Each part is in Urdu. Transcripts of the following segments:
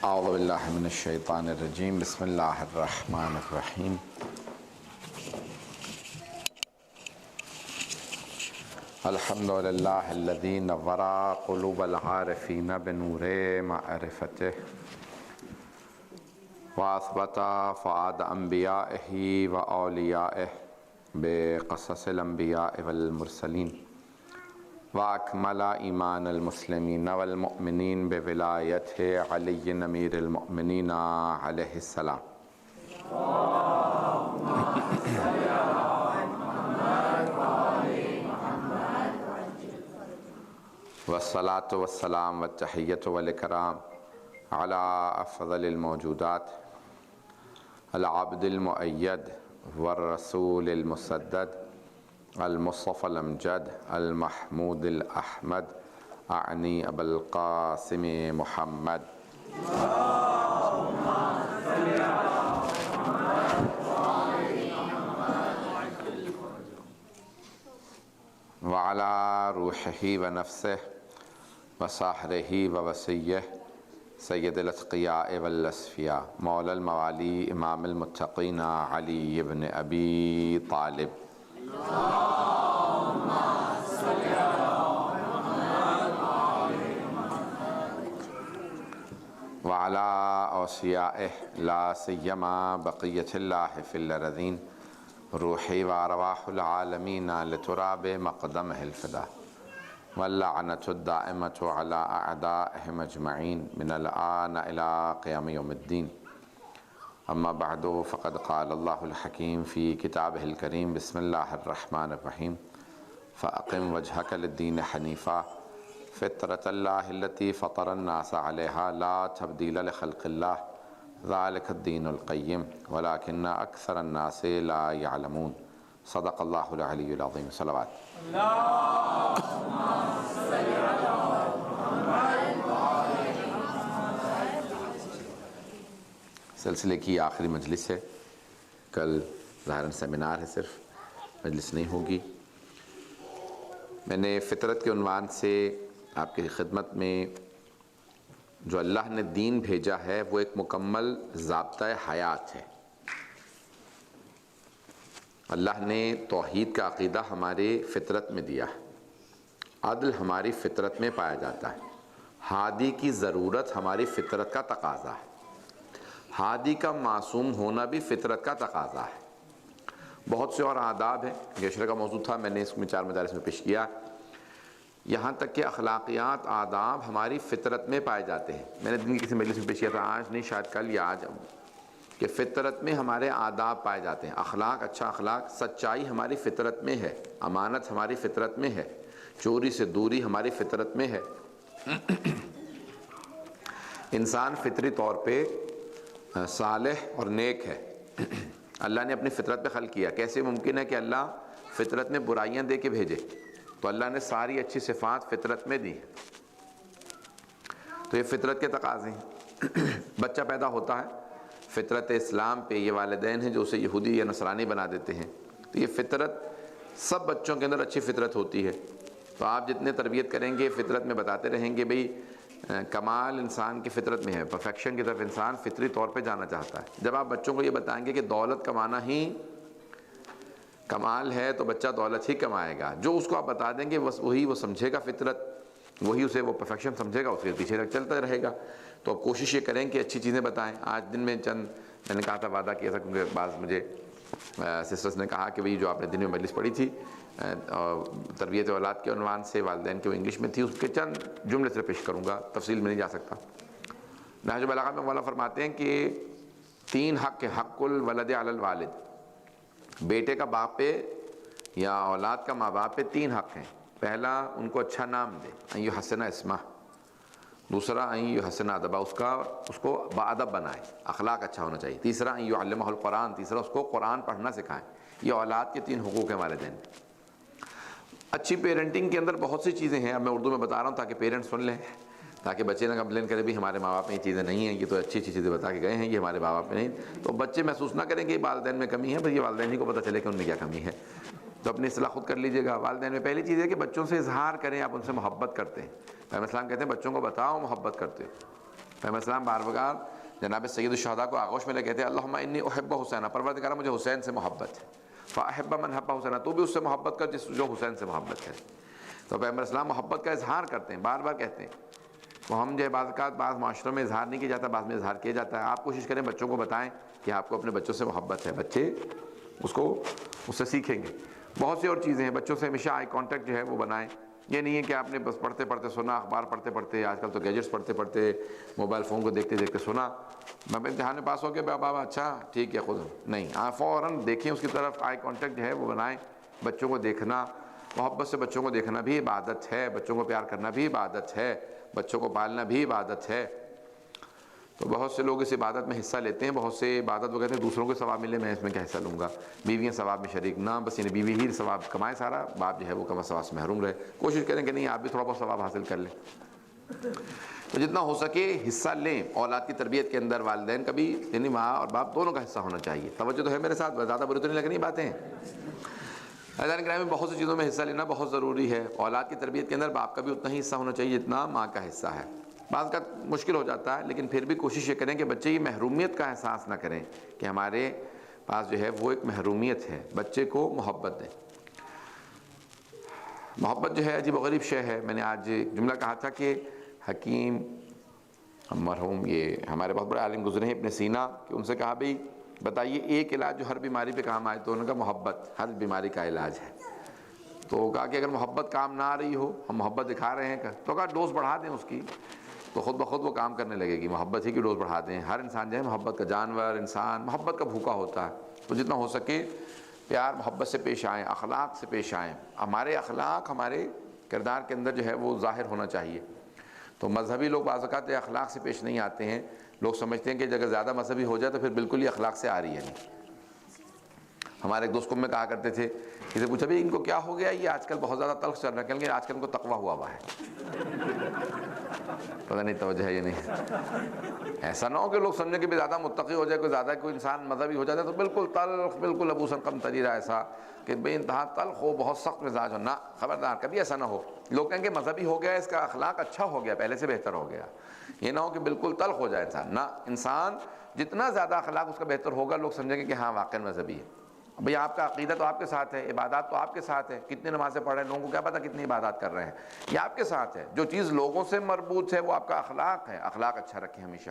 اعوذ باللہ من الشیطان الرجیم بسم اللہ الرحمن الرحیم الحمد للہ الذی نور قلوب العارفین بنور معرفتہ واثبت فؤاد انبیائہ واولیائہ بقصص الانبیاء والمرسلین وَأَكْمَلَ إِيمَانَ الْمُسْلِمِينَ وَالْمُؤْمِنِينَ بِوِلَایَتِ عَلِيٍّ أَمِيرِ الْمُؤْمِنِينَ عَلَيْهِ السَّلَامُ والصلاة والسلام والتحية والإكرام على أفضل الموجودات العبد المؤيد والرسول المسدد المصطفى الأمجد المحمود الأحمد أعني أبا القاسم محمد وعلى روحه ونفسه وصاحره ووصيه سيد الأتقياء والأصفياء مولى الموالي إمام المتقين علي بن أبي طالب وعلى أوصيائه لا سيما بقية الله في الأرضين روحي وأرواح العالمين لتراب مقدمه الفداء واللعنة الدائمة على أعدائهم أجمعين من الآن إلى قيام يوم الدين أما بعد فقد قال الله الحكيم في كتابه الكريم بسم الله الرحمن الرحيم فأقم وجهك للدين حنيفا فطرة الله التي فطر الناس عليها لا تبديل لخلق الله ذلك الدين القيم ولكن أكثر الناس لا يعلمون صدق الله العلي العظيم صلوات اللهم صل على سلسلے کی آخری مجلس ہے، کل ظاہراً سیمینار ہے، صرف مجلس نہیں ہوگی۔ میں نے فطرت کے عنوان سے آپ کی خدمت میں جو اللہ نے دین بھیجا ہے وہ ایک مکمل ضابطۂ حیات ہے۔ اللہ نے توحید کا عقیدہ ہمارے فطرت میں دیا ہے، عدل ہماری فطرت میں پایا جاتا ہے، ہادی کی ضرورت ہماری فطرت کا تقاضا ہے، ہادی کا معصوم ہونا بھی فطرت کا تقاضا ہے۔ بہت سے اور آداب ہیں، یہ عشرہ کا موضوع تھا، میں نے اس میں 4 مجالس میں پیش کیا، یہاں تک کہ اخلاقیات آداب ہماری فطرت میں پائے جاتے ہیں۔ میں نے دن کی کسی مجلس میں پیش کیا تھا، آج نہیں شاید کل یا آج، کہ فطرت میں ہمارے آداب پائے جاتے ہیں، اخلاق، اچھا اخلاق، سچائی ہماری فطرت میں ہے، امانت ہماری فطرت میں ہے، چوری سے دوری ہماری فطرت میں ہے۔ انسان فطری طور پہ صالح اور نیک ہے، اللہ نے اپنی فطرت پہ خلق کیا۔ کیسے ممکن ہے کہ اللہ فطرت میں برائیاں دے کے بھیجے؟ تو اللہ نے ساری اچھی صفات فطرت میں دی، تو یہ فطرت کے تقاضے ہیں۔ بچہ پیدا ہوتا ہے فطرت اسلام پہ، یہ والدین ہیں جو اسے یہودی یا نصرانی بنا دیتے ہیں، تو یہ فطرت سب بچوں کے اندر اچھی فطرت ہوتی ہے، تو آپ جتنے تربیت کریں گے فطرت میں بتاتے رہیں گے بھئی کمال انسان کی فطرت میں ہے، پرفیکشن کی طرف انسان فطری طور پہ جانا چاہتا ہے۔ جب آپ بچوں کو یہ بتائیں گے کہ دولت کمانا ہی کمال ہے تو بچہ دولت ہی کمائے گا، جو اس کو آپ بتا دیں گے وہی وہ سمجھے گا، فطرت وہی اسے وہ پرفیکشن سمجھے گا، اس کے پیچھے تک چلتا رہے گا۔ تو اب کوشش یہ کریں کہ اچھی چیزیں بتائیں۔ آج دن میں میں نے کہا تھا، وعدہ کیا تھا، کیونکہ بعض مجھے سسٹرز نے کہا کہ بھئی جو آپ نے دن میں مجلس پڑھی تھی تربیت اولاد کے عنوان سے، والدین کی وہ انگلش میں تھی، اس کے چند جملے سے پیش کروں گا، تفصیل میں نہیں جا سکتا۔ نہج البلاغہ میں مولانا فرماتے ہیں کہ 3 حق، حق الولد علی الوالد، بیٹے کا باپ پہ یا اولاد کا ماں باپ پہ 3 حق ہیں۔ پہلا، ان کو اچھا نام دے، ان یحسن اسمہ۔ دوسرا، ان یحسن ادبہ، اس کو باادب بنائے، اخلاق اچھا ہونا چاہیے۔ تیسرا، ان یعلمہ القرآن، تیسرا اس کو قرآن پڑھنا سکھائیں۔ یہ اولاد کے 3 حقوق ہیں والدین۔ اچھی پیرنٹنگ کے اندر بہت سی چیزیں ہیں، اب میں اردو میں بتا رہا ہوں تاکہ پیرنٹس سن لیں، تاکہ بچے نہ کمپلین کرے بھی ہمارے ماں باپ میں یہ چیزیں نہیں ہیں، یہ تو اچھی چیزیں بتا کے گئے ہیں، یہ ہمارے ماں باپ میں نہیں، تو بچے محسوس نہ کریں کہ والدین میں کمی ہے، بس یہ والدین ہی کو پتہ چلے کہ ان میں کیا کمی ہے۔ تو اپنی اصلاح خود کر لیجیے گا۔ والدین میں پہلی چیز ہے کہ بچوں سے اظہار کریں، آپ ان سے محبت کرتے ہیں۔ پیغمبر اسلام کہتے ہیں بچوں کو بتاؤ محبت کرتے ہو۔ پیغمبر اسلام بار بار جناب سید الشہداء کو آغوش میں لے کہتے ہیں اللہم انی احب حسین، پروردگارہ مجھے حسین سے محبت ہے، فاحب من حب حسین، تو بھی اس سے محبت کر جو حسین سے محبت ہے۔ تو پیغمبر اسلام محبت کا اظہار کرتے ہیں، بار بار کہتے ہیں۔ تو ہم جو بعض اوقات بعض معاشروں میں اظہار نہیں کیا جاتا، بعض میں اظہار کیا جاتا ہے۔ آپ کوشش کریں بچوں کو بتائیں کہ آپ کو اپنے بچوں سے محبت ہے، بچے اس سے سیکھیں گے۔ بہت سی اور چیزیں ہیں، بچوں سے ہمیشہ آئی کانٹیکٹ جو ہے وہ بنائیں۔ یہ نہیں ہے کہ آپ نے بس پڑھتے پڑھتے سنا، اخبار پڑھتے پڑھتے، آج کل تو گیجٹس پڑھتے پڑھتے، موبائل فون کو دیکھتے دیکھتے سنا، میں امتحان میں پاس ہو گیا، بابا اچھا ٹھیک ہے خود، نہیں، آپ فوراً دیکھیں اس کی طرف، آئی کانٹیکٹ جو ہے وہ بنائیں۔ بچوں کو دیکھنا، محبت سے بچوں کو دیکھنا بھی عبادت ہے، بچوں کو پیار کرنا بھی عبادت ہے، بچوں کو پالنا بھی عبادت ہے۔ تو بہت سے لوگ اس عبادت میں حصہ لیتے ہیں، بہت سے عبادت وہ کہتے ہیں دوسروں کو ثواب ملے، میں اس میں کیا حصہ لوں گا، بیویاں ثواب میں شریک نہ، بس یعنی بیوی ہی ثواب کمائے سارا، باپ جو ہے وہ کم ثواب سے محروم رہے۔ کوشش کریں کہ نہیں آپ بھی تھوڑا بہت ثواب حاصل کر لیں۔ تو جتنا ہو سکے حصہ لیں اولاد کی تربیت کے اندر، والدین کا بھی، یعنی ماں اور باپ دونوں کا حصہ ہونا چاہیے۔ توجہ تو ہے میرے ساتھ، زیادہ بری تو نہیں لگ رہی باتیں؟ عزیزان کرام، میں بہت سی چیزوں میں حصہ لینا بہت ضروری ہے۔ اولاد کی تربیت کے اندر باپ کا بھی اتنا ہی حصہ ہونا چاہیے جتنا ماں کا حصہ ہے۔ بعض کا مشکل ہو جاتا ہے، لیکن پھر بھی کوشش یہ کریں کہ بچے یہ محرومیت کا احساس نہ کریں کہ ہمارے پاس جو ہے وہ ایک محرومیت ہے، بچے کو محبت دیں۔ محبت جو ہے عجیب و غریب شے ہے۔ میں نے آج ایک جملہ کہا تھا کہ حکیم مرحوم یہ ہمارے بہت بڑے عالم گزرے ہیں ابن سینا، کہ ان سے کہا بھئی بتائیے ایک علاج جو ہر بیماری پہ کام آئے، تو انہوں نے کہا محبت ہر بیماری کا علاج ہے۔ تو کہا کہ اگر محبت کام نہ آ رہی ہو، ہم محبت دکھا رہے ہیں، تو کہا ڈوز بڑھا دیں اس کی، تو خود بخود وہ کام کرنے لگے گی۔ محبت ہی کی ڈوز بڑھا دیں۔ ہر انسان جو ہے محبت کا، جانور انسان محبت کا بھوکا ہوتا ہے۔ تو جتنا ہو سکے پیار محبت سے پیش آئیں، اخلاق سے پیش آئیں۔ ہمارے اخلاق ہمارے کردار کے اندر جو ہے وہ ظاہر ہونا چاہیے۔ تو مذہبی لوگ بعض اوقات اخلاق سے پیش نہیں آتے ہیں، لوگ سمجھتے ہیں کہ اگر زیادہ مذہبی ہو جائے تو پھر بالکل ہی اخلاق سے آ رہی ہے نہیں۔ ہمارے ایک دوست کو میں کہا کرتے تھے، کسی پوچھا بھی ان کو کیا ہو گیا، یہ آج کل بہت زیادہ تلخ چل رہا ہے، کہیں گے آج کل ان کو تقویٰ ہوا ہے۔ پتہ نہیں توجہ ہے یہ نہیں؟ ایسا نہ ہو کہ لوگ سمجھیں کہ زیادہ متقی ہو جائے، کوئی زیادہ کوئی انسان مذہبی ہو جاتا ہے تو بالکل تلخ، بالکل ابو سرقم تجیرہ، ایسا کہ بے انتہا تلخ ہو، بہت سخت مزاج ہو، نہ، خبردار کبھی ایسا نہ ہو۔ لوگ کہیں گے مذہبی ہو گیا، اس کا اخلاق اچھا ہو گیا، پہلے سے بہتر ہو گیا۔ یہ نہ ہو کہ بالکل تلخ ہو جائے انسان، نہ، انسان جتنا زیادہ اخلاق اس کا بہتر ہوگا، لوگ سمجھیں گے کہ ہاں واقعی مذہبی ہے۔ بھئی آپ کا عقیدہ تو آپ کے ساتھ ہے، عبادات تو آپ کے ساتھ ہے، کتنے نمازیں پڑھ رہے ہیں، لوگوں کو کیا پتہ کتنی عبادات کر رہے ہیں، یہ آپ کے ساتھ ہے۔ جو چیز لوگوں سے مربوط ہے وہ آپ کا اخلاق ہے، اخلاق اچھا رکھیں ہمیشہ۔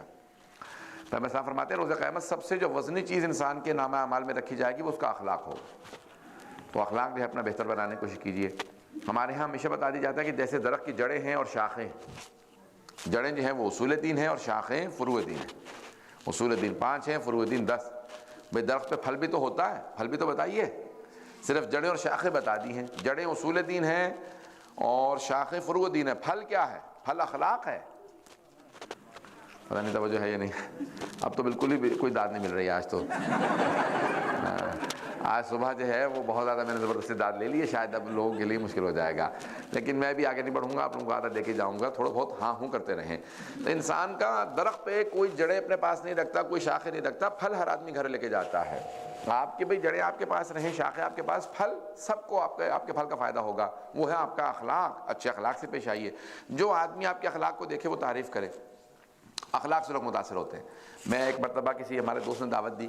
پیغمبر صاحب فرماتے ہیں روز قیامت سب سے جو وزنی چیز انسان کے نامہ اعمال میں رکھی جائے گی وہ اس کا اخلاق ہو۔ تو اخلاق جو ہے اپنا بہتر بنانے کی کوشش کیجیے۔ ہمارے ہاں ہمیشہ بتا دی جاتا ہے کہ جیسے درخت کی جڑیں ہیں اور شاخیں، جڑیں جو ہیں وہ اصول دین ہیں اور شاخیں فروع دین ہیں۔ اصول دین 5 ہیں، فروع دین 10۔ بھئی درخت پہ پھل بھی تو ہوتا ہے، پھل بھی تو بتائیے، صرف جڑیں اور شاخیں بتا دی ہیں۔ جڑیں اصول دین ہیں اور شاخیں فروع دین ہے، پھل کیا ہے؟ پھل اخلاق ہے۔ پتہ نہیں توجہ ہے یا نہیں؟ اب تو بالکل ہی کوئی داد نہیں مل رہی آج تو۔ آج صبح جو ہے وہ بہت زیادہ میں نے زبردستی داد لے لی ہے، شاید اب لوگوں کے لیے مشکل ہو جائے گا، لیکن میں بھی آگے نہیں بڑھوں گا، آپ لوگوں کو عادت دے کے جاؤں گا، تھوڑا بہت ہاں ہوں کرتے رہیں۔ تو انسان کا درخت پہ کوئی جڑیں اپنے پاس نہیں رکھتا، کوئی شاخیں نہیں رکھتا، پھل ہر آدمی گھر لے کے جاتا ہے۔ آپ کے بھئی جڑیں آپ کے پاس رہیں، شاخیں آپ کے پاس، پھل سب کو آپ کے پھل کا فائدہ ہوگا، وہ ہے آپ کا اخلاق۔ اچھے اخلاق سے پیش آئیے۔ جو آدمی آپ کے اخلاق کو دیکھے وہ تعریف کرے، اخلاق سے لوگ متاثر ہوتے ہیں۔ میں ایک مرتبہ کسی ہمارے دوست نے دعوت دی،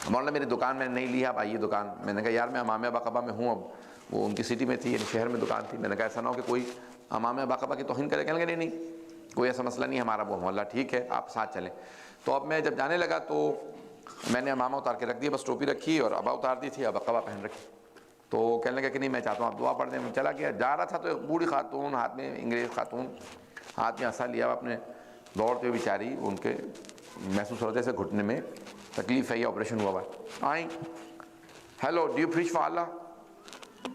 مولانا میری دکان میں نہیں لی ہے، آپ آئیے دکان۔ میں نے کہا یار میں امام باقبہ میں ہوں، اب وہ ان کی سٹی میں تھی، یعنی شہر میں دکان تھی۔ میں نے کہا ایسا نہ ہو کہ کوئی امام باقبہ کی توہین کرے، کہنے لگے نہیں کوئی ایسا مسئلہ نہیں، ہمارا وہ محلہ ٹھیک ہے، آپ ساتھ چلیں۔ تو اب میں جب جانے لگا تو میں نے امامہ اتار کے رکھ دیا، بس ٹوپی رکھی اور ابا اتار دی تھی، اب عقبہ پہن رکھی۔ تو کہنے لگا کہ نہیں میں چاہتا ہوں آپ دعا پڑھ دیں۔ میں چلا گیا، جا رہا تھا تو ایک بوڑھی خاتون، ہاتھ میں انگریز خاتون، ہاتھ میں عصا لیا اپنے، دوڑتے ہوئے بیچاری، ان کے محسوس ہوتے سے گھٹنے میں تکلیف ہے، یہ آپریشن ہوا ہے، آئیں، hello do you preach for Allah?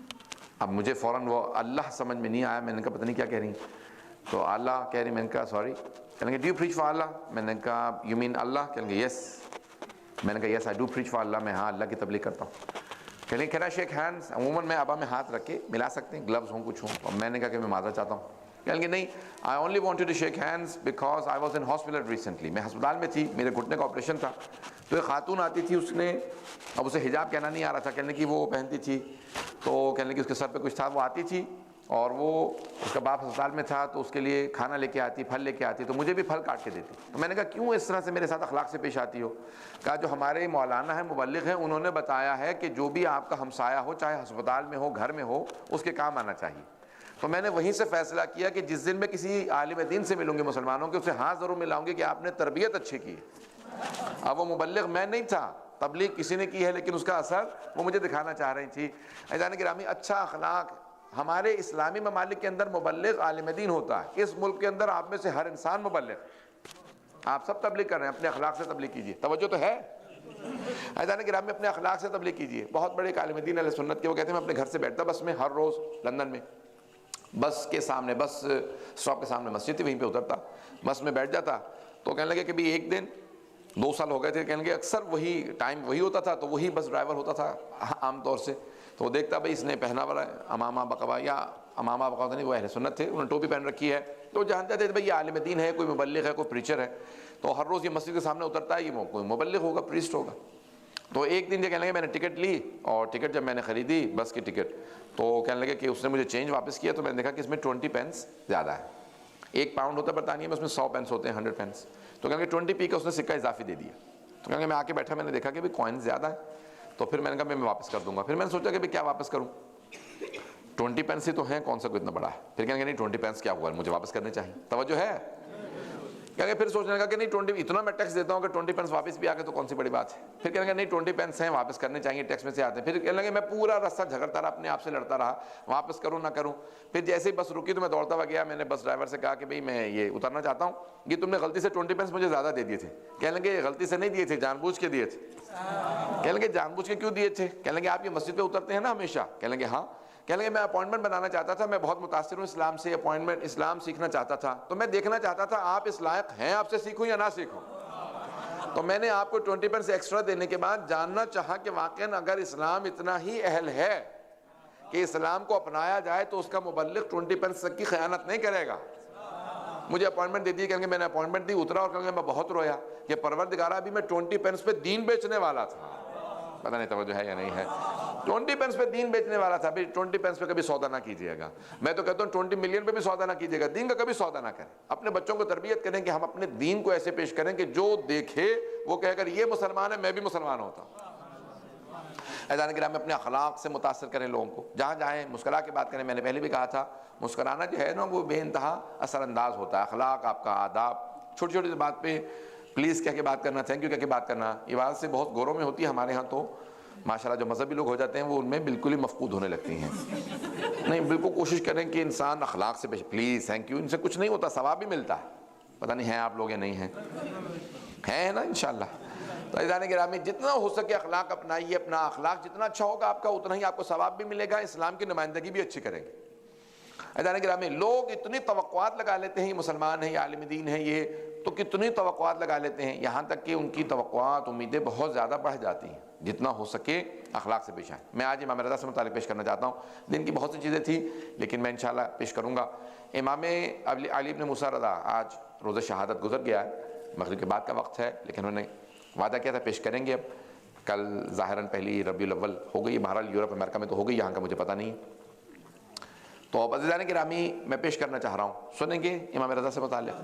اب مجھے فوراً وہ اللہ سمجھ میں نہیں آیا، میں نے کہا پتہ نہیں کیا کہہ رہی ہیں، تو اللہ کہہ رہی، میں نے کہا سوری، کہنے کہ ڈو یو پریچ فار اللہ؟ میں نے کہا یو مین اللہ؟ کہنے کہ یس۔ میں نے کہا یس آئی ڈو پریچ فار اللہ، میں ہاں اللہ کی تبلیغ کرتا ہوں۔ کہنے کین آئی شیک ہینڈس؟ عموماً میں ابا میں ہاتھ رکھ کے ملا سکتے ہیں، گلوز ہوں کچھ ہوں، اور میں نے کہا کہ میں معذرت چاہتا ہوں۔ کہنے کہ نہیں I only wanted to shake hands because I was in hospital recently, میں ہسپتال میں تھی، میرے گھٹنے کا آپریشن تھا۔ تو ایک خاتون آتی تھی، اس نے، اب اسے حجاب کہنا نہیں آ رہا تھا، کہنے کی وہ پہنتی تھی، تو کہنے کی اس کے سر پہ کچھ تھا، وہ آتی تھی اور وہ اس کا باپ ہسپتال میں تھا تو اس کے لیے کھانا لے کے آتی، پھل لے کے آتی، تو مجھے بھی پھل کاٹ کے دیتی. تو میں نے کہا کیوں اس طرح سے میرے ساتھ اخلاق سے پیش آتی ہو؟ کہا جو ہمارے مولانا ہیں، مبلغ ہیں، انہوں نے بتایا ہے کہ جو بھی آپ کا ہمسایہ ہو، چاہے ہسپتال میں ہو، گھر میں ہو، اس کے کام آنا چاہیے. تو میں نے وہیں سے فیصلہ کیا کہ جس دن میں کسی عالم دین سے ملوں گی مسلمانوں کے، اسے ہاں ضرور ملاؤں گی کہ آپ نے تربیت اچھی کی. اب وہ مبلغ میں نہیں تھا، تبلیغ کسی نے کی ہے، لیکن اس کا اثر وہ مجھے دکھانا چاہ رہی تھی. عزیزان گرامی، اچھا اخلاق ہمارے اسلامی ممالک کے اندر مبلغ عالم دین ہوتا ہے. اس ملک کے اندر آپ میں سے ہر انسان مبلغ. آپ سب تبلیغ کر رہے ہیں، اپنے اخلاق سے تبلیغ کیجیے. توجہ تو ہے؟ عزیزان گرامی، اپنے اخلاق سے تبلیغ کیجیے. بہت بڑے عالم دین اہل سنت کے، وہ کہتے ہیں میں اپنے گھر سے بیٹھتا بس میں ہر روز لندن میں، بس کے سامنے، بس اسٹاپ کے سامنے مسجد تھی، وہیں پہ اترتا، بس میں بیٹھ جاتا. تو کہنے لگے کہ بھی ایک دن 2 سال ہو گئے تھے، کہنے لگے اکثر وہی ٹائم وہی ہوتا تھا، تو وہی بس ڈرائیور ہوتا تھا عام طور سے. تو وہ دیکھتا بھائی اس نے پہنا ہوا ہے امامہ بقوا، یا امامہ بقوا نہیں، وہ اہل سنت تھے، انہوں نے ٹوپی پہن رکھی ہے. تو جانتے تھے بھائی یہ عالم دین ہے، کوئی مبلغ ہے، کوئی پریچر ہے، تو ہر روز یہ مسجد کے سامنے اترتا ہے، یہ کوئی مبلغ ہوگا، پریسٹ ہوگا. تو ایک دن یہ کہنے لگے میں نے ٹکٹ لی، اور ٹکٹ جب میں نے خریدی بس کی ٹکٹ، تو کہنے لگے کہ اس نے مجھے چینج واپس کیا. تو میں نے دیکھا کہ اس میں 20 پینس زیادہ ہے. 1 پاؤنڈ ہوتا ہے برطانیہ میں، اس میں 100 پینس ہوتے ہیں، 100 پینس. تو کہیں گے 20p کا اس نے سکہ اضافی دے دیا. تو کہیں گے میں آ کے بیٹھا، میں نے دیکھا کہ بھی کوائن زیادہ ہے. تو پھر میں نے کہا میں واپس کر دوں گا. پھر میں نے سوچا کہ کیا واپس کروں، 20 پینس ہی تو ہیں، کون سا کوئی اتنا بڑا ہے. پھر کہیں گے نہیں 20 پینس کیا ہوا، مجھے واپس کرنے چاہیے. توجہ ہے؟ کہیں گے پھر سوچنے لگا کہ نہیں 20 اتنا میں ٹیکس دیتا ہوں کہ 20 پینس واپس بھی آ گئے تو کون سی بڑی بات ہے. پھر کہیں گے نہیں 20 پینس ہیں، واپس کرنے چاہیے، ٹیکس میں سے آتے ہیں. پھر کہنے لگے میں پورا راستہ جھگڑتا رہا، اپنے آپ سے لڑتا رہا، واپس کروں نہ کروں. پھر جیسے ہی بس رکی تو میں دوڑتا ہوا گیا. میں نے بس ڈرائیور سے کہا کہ بھئی میں یہ اترنا چاہتا ہوں، یہ تم نے غلطی سے 20 پینس مجھے زیادہ دے دیے تھے. کہنے لگے غلطی سے نہیں دیے تھے، جان بوجھ کے دیے تھے. کہنے لگے جان بوجھ کے کیوں دیے تھے؟ کہنے لگے آپ یہ مسجد پہ اترتے ہیں نا ہمیشہ. کہنے لگے ہاں. کہنے لگے میں اپوائنٹمنٹ بنانا چاہتا تھا، میں بہت متاثر ہوں اسلام سے، اپوائنٹمنٹ اسلام سیکھنا چاہتا تھا، تو میں دیکھنا چاہتا تھا آپ اس لائق ہیں آپ سے سیکھوں یا نہ سیکھوں. تو میں نے آپ کو 20 پینس ایکسٹرا دینے کے بعد جاننا چاہا کہ واقعاً اگر اسلام اتنا ہی اہل ہے کہ اسلام کو اپنایا جائے تو اس کا مبلغ 20 پینس تک کی خیانت نہیں کرے گا. مجھے اپوائنٹمنٹ دے دی. کہیں گے میں نے اپوائنٹمنٹ دی، اترا، اور کہیں گے میں بہت رویا کہ پروردگارہ ابھی میں 20 پینس پہ دین بیچنے والا تھا. پتہ نہیں توجہ ہے یا نہیں ہے. 20 پینس پہ دین بیچنے والا تھا. بھائی 20 پینس پہ کبھی سودا نہ کیجیے گا. میں تو کہتا ہوں 20 ملین پہ بھی سودا نہ کیجیے گا، دین کا کبھی سودا نہ کریں. اپنے بچوں کو تربیت کریں کہ ہم اپنے دین کو ایسے پیش کریں کہ جو دیکھے وہ کہے اگر یہ مسلمان ہے میں بھی مسلمان ہوتا ہوں. عزیزان کرام، اپنے اخلاق سے متاثر کریں لوگوں کو. جہاں جائیں مسکرا کے بات کریں. میں نے پہلے بھی کہا تھا مسکرانا جو ہے نا وہ بے انتہا اثر انداز ہوتا ہے. اخلاق، آپ کا آداب، چھوٹی چھوٹی بات پہ پلیز کہہ کے بات کرنا، تھینک یو کہہ کے بات کرنا، یہ بات سے بہت غوروں میں ہوتی ہے. ہمارے ہاں تو ماشاءاللہ جو مذہبی لوگ ہو جاتے ہیں وہ ان میں بالکل ہی مفقود ہونے لگتی ہیں. نہیں، بالکل کوشش کریں کہ انسان اخلاق سے پلیز تھینک یو، ان سے کچھ نہیں ہوتا، ثواب بھی ملتا ہے. پتہ نہیں ہیں آپ لوگ یا نہیں ہیں؟ ہیں نا انشاءاللہ. تو عزیزان گرامی، جتنا ہو سکے اخلاق اپنائیے. اپنا اخلاق جتنا اچھا ہوگا آپ کا اتنا ہی آپ کو ثواب بھی ملے گا، اسلام کی نمائندگی بھی اچھی کریں گے. عزیزان گرامی، لوگ اتنی توقعات لگا لیتے ہیں یہ مسلمان ہیں، یہ عالم دین ہیں، یہ تو کتنی توقعات لگا لیتے ہیں، یہاں تک کہ ان کی توقعات، امیدیں بہت زیادہ بڑھ جاتی ہیں. جتنا ہو سکے اخلاق سے پیش آئیں. میں آج امام رضا سے متعلق پیش کرنا چاہتا ہوں. دن کی بہت سی چیزیں تھیں لیکن میں انشاءاللہ پیش کروں گا. امام علی بن موسیٰ رضا آج روز شہادت گزر گیا ہے، مغرب کے بعد کا وقت ہے، لیکن انہوں نے وعدہ کیا تھا پیش کریں گے. اب کل ظاہراً پہلی ربیع الاول ہو گئی، بہرحال یورپ امریکہ میں تو ہو گئی، یہاں کا مجھے پتہ نہیں. تو اب عزیزان گرامی میں پیش کرنا چاہ رہا ہوں، سنیں گے امام رضا سے متعلق.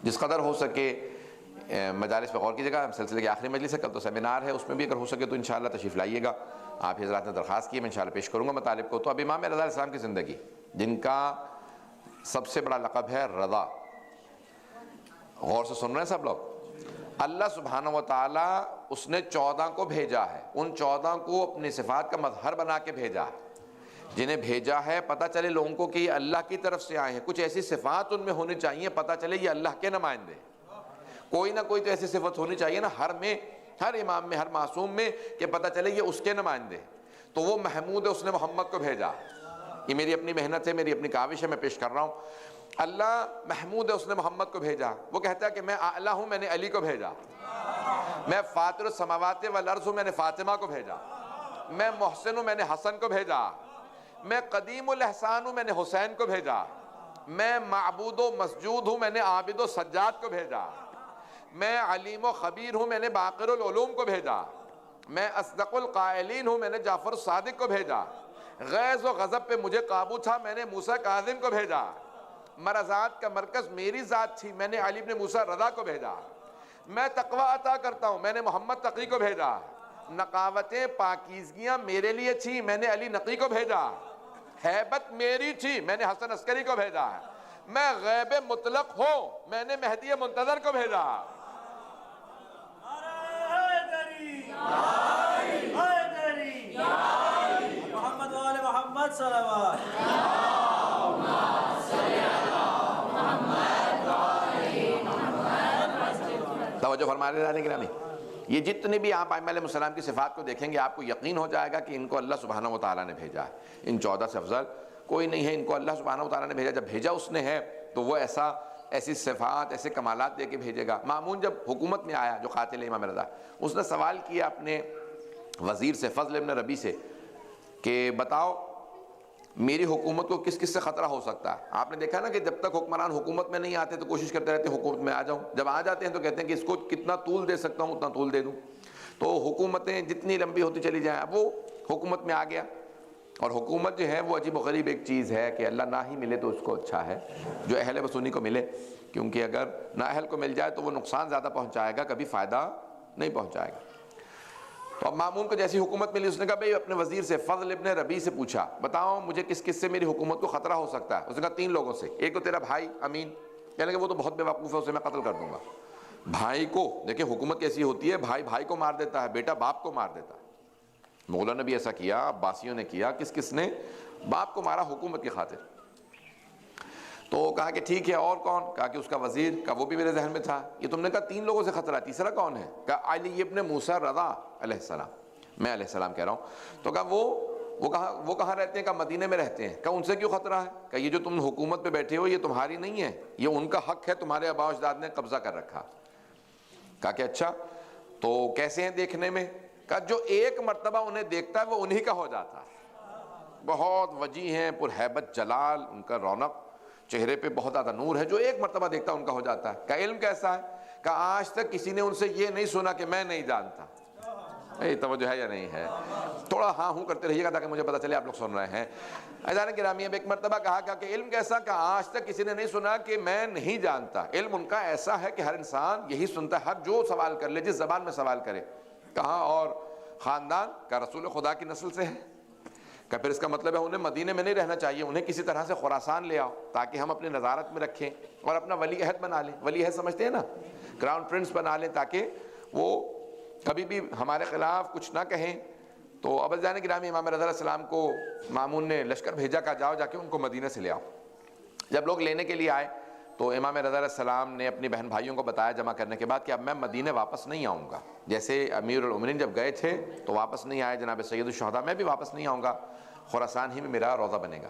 جس قدر ہو سکے مجالس پہ غور کیجیے گا. سلسلے کی آخری مجلس ہے، کل تو سیمینار ہے، اس میں بھی اگر ہو سکے تو انشاءاللہ تشریف لائیے گا. آپ حضرات نے درخواست کی، میں انشاءاللہ پیش کروں گا مطالب کو. تو اب امام رضا علیہ السلام کی زندگی، جن کا سب سے بڑا لقب ہے رضا. غور سے سن رہے ہیں سب لوگ؟ اللہ سبحانہ و تعالیٰ اس نے 14 کو بھیجا ہے، ان 14 کو اپنی صفات کا مظہر بنا کے بھیجا ہے. جنہیں بھیجا ہے پتہ چلے لوگوں کو کہ یہ اللہ کی طرف سے آئے ہیں، کچھ ایسی صفات ان میں ہونی چاہیے پتہ چلے یہ اللہ کے نمائندے. کوئی نہ کوئی تو ایسی صفت ہونی چاہیے نا ہر امام میں، ہر معصوم میں، کہ پتہ چلے یہ اس کے نمائندے. تو وہ محمود ہے، اس نے محمد کو بھیجا. یہ میری اپنی محنت ہے، میری اپنی کاوش ہے، میں پیش کر رہا ہوں. اللہ محمود ہے، اس نے محمد کو بھیجا. وہ کہتا ہے کہ میں اعلیٰ ہوں، میں نے علی کو بھیجا. میں فاطر السماوات والارض ہوں، میں نے فاطمہ کو بھیجا. میں محسن ہوں، میں نے حسن کو بھیجا. میں قدیم الاحسان ہوں، میں نے حسین کو بھیجا. میں معبود و مسجود ہوں، میں نے عابد و سجاد کو بھیجا، میں علیم و خبیر ہوں، میں نے باقر العلوم کو بھیجا، میں اصدق القائلین ہوں، میں نے جعفر الصادق کو بھیجا، غیظ و غضب پہ مجھے قابو تھا، میں نے موسیٰ کاظم کو بھیجا، مرضات کا مرکز میری ذات تھی، میں نے علی بن موسیٰ رضا کو بھیجا، میں تقوی عطا کرتا ہوں، میں نے محمد تقی کو بھیجا، نقاوتیں پاکیزگیاں میرے لیے تھیں، میں نے علی نقی کو بھیجا، ہیبت میری تھی، میں نے حسن عسکری کو بھیجا، میں غیب مطلق ہوں، میں نے مہدی منتظر کو بھیجا۔ محمد وآل محمد صلوات۔ توجہ فرما رہے ہیں گرامی، یہ جتنے بھی آپ ائمہ علیہ السلام کی صفات کو دیکھیں گے آپ کو یقین ہو جائے گا کہ ان کو اللہ سبحانہ و تعالیٰ نے بھیجا ہے، ان 14 سے افضل کوئی نہیں ہے، ان کو اللہ سبحانہ و تعالیٰ نے بھیجا، جب بھیجا اس نے ہے تو وہ ایسی صفات ایسے کمالات دے کے بھیجے گا۔ مامون جب حکومت میں آیا جو قاتل امام رضا، اس نے سوال کیا اپنے وزیر سے فضل ابن ربی سے کہ بتاؤ میری حکومت کو کس کس سے خطرہ ہو سکتا ہے؟ آپ نے دیکھا نا کہ جب تک حکمران حکومت میں نہیں آتے تو کوشش کرتے رہتے ہیں حکومت میں آ جاؤں، جب آ جاتے ہیں تو کہتے ہیں کہ اس کو کتنا طول دے سکتا ہوں اتنا طول دے دوں۔ تو حکومتیں جتنی لمبی ہوتی چلی جائیں، اب وہ حکومت میں آ گیا، اور حکومت جو ہے وہ عجیب و غریب ایک چیز ہے کہ اللہ نہ ہی ملے تو اس کو اچھا ہے، جو اہل بس انہی کو ملے، کیونکہ اگر نااہل کو مل جائے تو وہ نقصان زیادہ پہنچائے گا، کبھی فائدہ نہیں پہنچائے گا۔ تو اب مامون کو جیسی حکومت ملی اس نے کہا بھئی اپنے وزیر سے فضل ابن ربی سے پوچھا بتاؤ مجھے کس کس سے میری حکومت کو خطرہ ہو سکتا ہے؟ اس نے کہا 3 لوگوں سے، ایک تو تیرا بھائی امین، کہنے کہ وہ تو بہت بے وقوف ہے، اسے میں قتل کر دوں گا۔ بھائی کو دیکھیں حکومت کیسی ہوتی ہے، بھائی بھائی کو مار دیتا ہے، بیٹا باپ کو مار دیتا ہے۔ مغلوں نے بھی ایسا کیا، عباسیوں نے کیا، کس نے باپ کو مارا حکومت کی خاطر۔ تو کہا کہ ٹھیک ہے اور کون؟ کہا کہ اس کا وزیر، کا وہ بھی میرے ذہن میں تھا۔ یہ تم نے کہا 3 لوگوں سے خطرہ ہے، تیسرا کون ہے؟ کہا علی ابن موسیٰ رضا علیہ السلام، میں علیہ السلام کہہ رہا ہوں۔ تو کہا وہ کہاں رہتے ہیں؟ کہا مدینے میں رہتے ہیں۔ کہا ان سے کیوں خطرہ ہے؟ کہا یہ جو تم حکومت پہ بیٹھے ہو یہ تمہاری نہیں ہے، یہ ان کا حق ہے، تمہارے آباء و اجداد نے قبضہ کر رکھا۔ کہا کہ اچھا تو کیسے ہیں دیکھنے میں؟ کہا جو ایک مرتبہ انہیں دیکھتا ہے وہ انہی کا ہو جاتا ہے، بہت وجیح ہیں، پر ہیبت جلال، ان کا رونق، چہرے پہ بہت زیادہ نور ہے، جو ایک مرتبہ دیکھتا ہے ان کا ہو جاتا ہے۔ کہا علم کیسا ہے؟ کہا آج تک کسی نے ان سے یہ نہیں سنا کہ میں نہیں جانتا۔ توجہ ہے یا نہیں ہے؟ تھوڑا ہاں ہوں کرتے رہیے گا تاکہ مجھے پتا چلے آپ لوگ سن رہے ہیں۔ عزیزان گرامی اب ایک مرتبہ کہا کہ علم کیسا؟ کہ آج تک کسی نے نہیں سنا کہ میں نہیں جانتا۔ علم ان کا ایسا ہے کہ ہر انسان یہی سنتا ہے، ہر جو سوال کر لے، جس زبان میں سوال کرے۔ کہا اور خاندان کا رسول خدا کی نسل سے ہے؟ کہ پھر اس کا مطلب ہے انہیں مدینے میں نہیں رہنا چاہیے، انہیں کسی طرح سے خراسان لے آؤ تاکہ ہم اپنی نظارت میں رکھیں اور اپنا ولی عہد بنا لیں۔ ولی عہد سمجھتے ہیں نا، کراؤن پرنس بنا لیں تاکہ وہ کبھی بھی ہمارے خلاف کچھ نہ کہیں۔ تو اب عزیزان گرامی امام رضا علیہ السلام کو مامون نے لشکر بھیجا، کہا جاؤ جا کے ان کو مدینہ سے لے آؤ۔ جب لوگ لینے کے لیے آئے تو امام رضا علیہ السلام نے اپنی بہن بھائیوں کو بتایا جمع کرنے کے بعد کہ اب میں مدینہ واپس نہیں آؤں گا، جیسے امیر المومنین جب گئے تھے تو واپس نہیں آئے جناب سید الشہداء، میں بھی واپس نہیں آؤں گا، خراسان ہی میں میرا روضہ بنے گا۔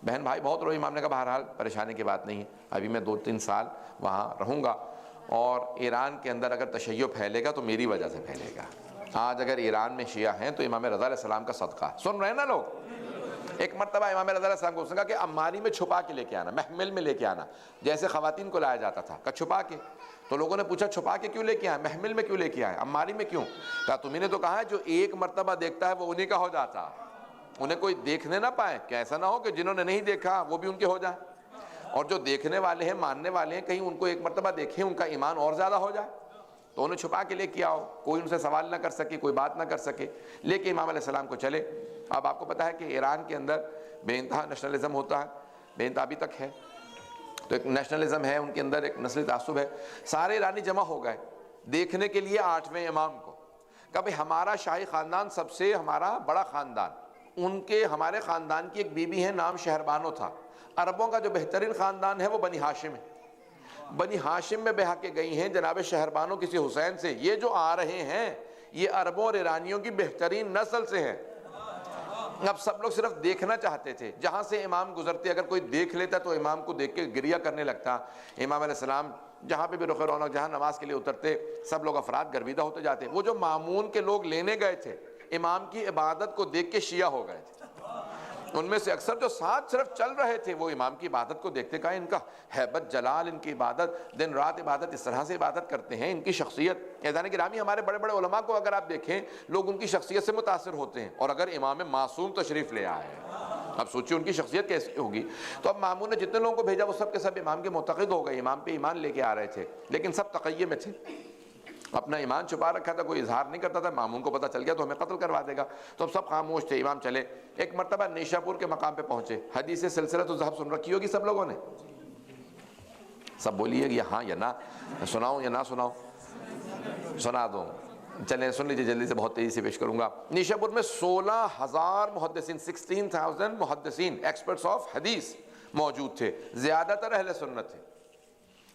بہن بھائی بہت روئے، امام نے کہا بہرحال پریشانی کی بات نہیں ہے، ابھی میں 2-3 سال وہاں رہوں گا، اور ایران کے اندر اگر تشیع پھیلے گا تو میری وجہ سے پھیلے گا۔ آج اگر ایران میں شیعہ ہیں تو امام رضا علیہ السلام کا صدقہ۔ سن رہے ہیں نا لوگ؟ ایک مرتبہ امام رضا علیہ السلام کو اس نے کہا کہ اماری میں چھپا کے لے کے آنا، محمل میں لے کے آنا، جیسے خواتین کو لایا جاتا تھا۔ کہا چھپا کے؟ تو لوگوں نے پوچھا چھپا کے کیوں لے کے آئے، محمل میں کیوں لے کے آئے، اماری میں کیوں؟ کہا تمہیں نے تو کہا ہے جو ایک مرتبہ دیکھتا ہے وہ انہی کا ہو جاتا، انہیں کوئی دیکھنے نہ پائے، کہ ایسا نہ ہو کہ جنہوں نے نہیں دیکھا وہ بھی ان کے ہو جائیں، اور جو دیکھنے والے ہیں ماننے والے ہیں کہیں ان کو ایک مرتبہ دیکھیں ان کا ایمان اور زیادہ ہو جائے۔ تو انہیں چھپا کے لے کے آؤ، کوئی ان سے سوال نہ کر سکے، کوئی بات نہ کر سکے، لے کے امام علیہ السلام کو چلے۔ اب آپ کو پتہ ہے کہ ایران کے اندر بے انتہا نیشنلزم ہوتا ہے، بے انتہا ابھی تک ہے، تو ایک نیشنلزم ہے ان کے اندر، ایک نسلی تعصب ہے۔ سارے ایرانی جمع ہو گئے دیکھنے کے لیے 8ویں امام کو۔ کبھی ہمارا شاہی خاندان سب سے ہمارا بڑا خاندان، ان کے ہمارے خاندان کی ایک بیوی ہے نام شہربانو تھا۔ عربوں کا جو بہترین خاندان ہے وہ بنی ہاشم ہے، بنی ہاشم میں بہا کے گئی ہیں جناب شہربانو کسی حسین سے، یہ جو آ رہے ہیں یہ عربوں اور ایرانیوں کی بہترین نسل سے ہیں۔ اب سب لوگ صرف دیکھنا چاہتے تھے، جہاں سے امام گزرتے اگر کوئی دیکھ لیتا تو امام کو دیکھ کے گریہ کرنے لگتا۔ امام علیہ السلام جہاں پہ بھی رخ رونق، جہاں نماز کے لیے اترتے سب لوگ افراد گرویدہ ہوتے جاتے۔ وہ جو مامون کے لوگ لینے گئے تھے امام کی عبادت کو دیکھ کے شیعہ ہو گئے تھے، ان میں سے اکثر جو ساتھ صرف چل رہے تھے وہ امام کی عبادت کو دیکھتے، کہا ان کا ہیبت جلال، ان کی عبادت، دن رات عبادت، اس طرح سے عبادت کرتے ہیں، ان کی شخصیت۔ عزیزان گرامی، ہمارے بڑے بڑے علماء کو اگر آپ دیکھیں، لوگ ان کی شخصیت سے متاثر ہوتے ہیں، اور اگر امام معصوم تشریف لے آئے، اب سوچیے ان کی شخصیت کیسی ہوگی۔ تو اب مامون نے جتنے لوگوں کو بھیجا وہ سب کے سب امام کے معتقد ہو گئے، امام پہ ایمان لے کے آ رہے تھے، لیکن سب تقیہ میں تھے، اپنا ایمان چھپا رکھا تھا، کوئی اظہار نہیں کرتا تھا، مامون کو پتہ چل گیا تو ہمیں قتل کروا دے گا، تو اب سب خاموش تھے۔ امام چلے، ایک مرتبہ نیشا پور کے مقام پہ پہنچے، حدیث سلسلۃ الذہب سن رکھی ہوگی سب لوگوں نے، سب بولیے کہ ہاں یا نہ، سناؤں یا نہ سناؤں؟ سنا دوں، چلیں سن لیجیے جلدی سے، بہت تیزی سے پیش کروں گا۔ نیشا پور میں 16,000 محدثین، 16,000 محدثین، ایکسپرٹس آف حدیث موجود تھے، زیادہ تر اہل سنت تھے،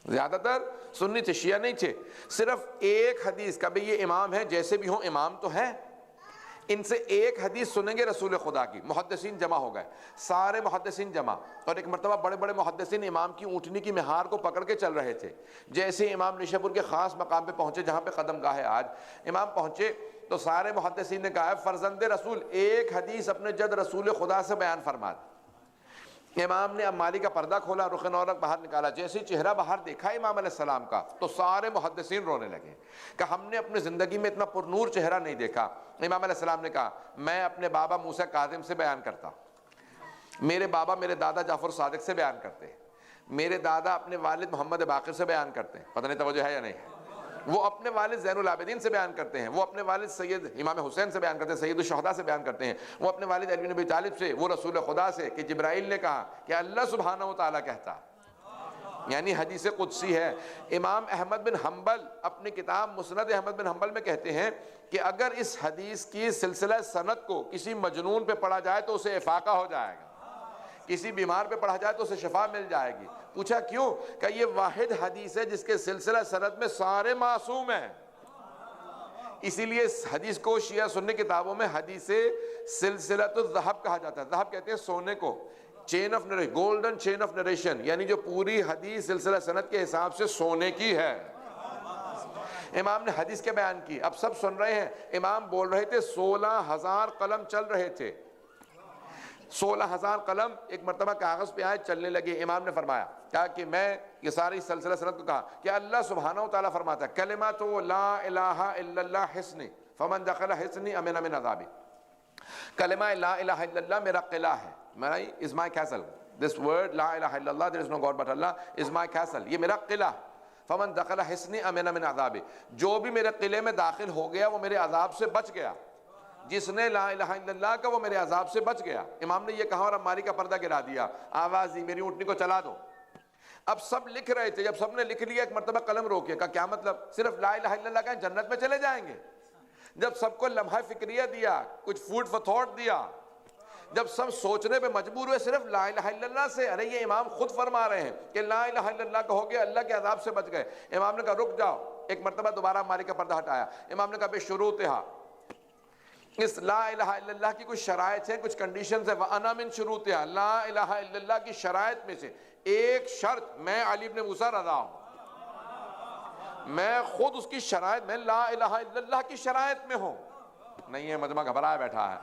زیادہ تر سنی تھے، شیعہ نہیں تھے۔ صرف ایک حدیث کا، بھئی یہ امام ہے، جیسے بھی ہوں امام تو ہے، ان سے ایک حدیث سنیں گے رسول خدا کی، محدثین جمع ہو گئے، سارے محدثین جمع، اور ایک مرتبہ بڑے بڑے محدثین امام کی اونٹنی کی مہار کو پکڑ کے چل رہے تھے۔ جیسے امام نیشا پور کے خاص مقام پہ پہنچے جہاں پہ قدم گاہ ہے آج، امام پہنچے تو سارے محدثین نے کہا فرزند رسول ایک حدیث اپنے جد رسول خدا سے بیان فرما دے۔ امام نے اب مالی کا پردہ کھولا، رخ نورک باہر نکالا، جیسے چہرہ باہر دیکھا امام علیہ السلام کا تو سارے محدثین رونے لگے کہ ہم نے اپنی زندگی میں اتنا پرنور چہرہ نہیں دیکھا۔ امام علیہ السلام نے کہا میں اپنے بابا موسیٰ کاظم سے بیان کرتا، میرے بابا میرے دادا جعفر صادق سے بیان کرتے ہیں، میرے دادا اپنے والد محمد باقر سے بیان کرتے ہیں، پتہ نہیں توجہ ہے یا نہیں، وہ اپنے والد زین العابدین سے بیان کرتے ہیں، وہ اپنے والد سید امام حسین سے بیان کرتے ہیں، سید الشہداء سے بیان کرتے ہیں، وہ اپنے والد علی بن ابی طالب سے، وہ رسول خدا سے کہ جبرائیل نے کہا کہ اللہ سبحانہ و تعالیٰ کہتا، یعنی حدیث قدسی ہے۔ امام احمد بن حنبل اپنی کتاب مسند احمد بن حنبل میں کہتے ہیں کہ اگر اس حدیث کی سلسلہ سند کو کسی مجنون پہ پڑھا جائے تو اسے افاقہ ہو جائے گا، کسی بیمار پہ پڑھا جائے تو اسے شفا مل جائے گی۔ پوچھا کیوں؟ کہ یہ واحد حدیث ہے جس کے سلسلہ سند میں سارے معصوم ہیں، اسی لیے اس حدیث کو شیعہ سنی کتابوں میں حدیث سلسلۃ الذہب کہا جاتا ہے۔ ذہب کہتے ہیں سونے کو، chain of narration, golden chain of narration, یعنی جو پوری حدیث سلسلہ سند کے حساب سے سونے کی ہے۔ امام نے حدیث کے بیان کی، اب سب سن رہے ہیں، امام بول رہے تھے، 16,000 قلم چل رہے تھے، 16,000 قلم ایک مرتبہ کاغذ پہ آئے، چلنے لگے۔ امام نے فرمایا کہا کہ میں یہ ساری سلسلہ سند کو کہا کہ اللہ سبحانہ و تعالیٰ فرماتا ہے کلمۃ لا الہ الا اللہ حصنی فمن دخل حصنی امن من عذابی، کلمہ لا الہ الا اللہ میرا قلعہ ہے، is my castle, this word لا الہ الا اللہ there is no God but Allah is my castle، یہ میرا قلعہ، فمن دخل حصنی امن من عذابی، جو بھی میرے قلعے میں داخل ہو گیا وہ میرے عذاب سے بچ گیا، جس نے لا الہ الا اللہ کا وہ میرے عذاب سے بچ گیا۔ امام نے یہ کہا اور مالی کا پردہ گرا دیا، آواز دی میری اونٹنی کو چلا دو۔ اب سب لکھ رہے تھے، جب سب نے لکھ لیا ایک مرتبہ قلم روکے، کہا کیا مطلب؟ صرف لا الہ الا اللہ کہیں جنت میں چلے جائیں گے؟ جب سب کو لمحہ فکریہ دیا، کچھ فوڈ فار تھاٹ دیا، جب سب سوچنے پہ مجبور ہوئے صرف لا الہ الا اللہ سے، ارے یہ امام خود فرما رہے ہیں کہ لا الہ الا اللہ کہو گے اللہ کے عذاب سے بچ گئے۔ امام نے کہا رک جاؤ، ایک مرتبہ دوبارہ مالی کا پردہ ہٹایا، امام نے کہا بے شروطہا، اس لا الہ الا اللہ کی کچھ شرائط ہیں، کچھ کنڈیشنز ہیں، وَأَنَا مِن شُرُوطِهَا، لا الہ الا اللہ کی شرائط میں سے ایک شرط، میں علی بن موسیٰ رضا ہوں، میں خود اس کی شرائط میں لا الہ الا اللہ کی شرائط میں ہوں، نہیں ہے مجمع گھبرایا بیٹھا ہے۔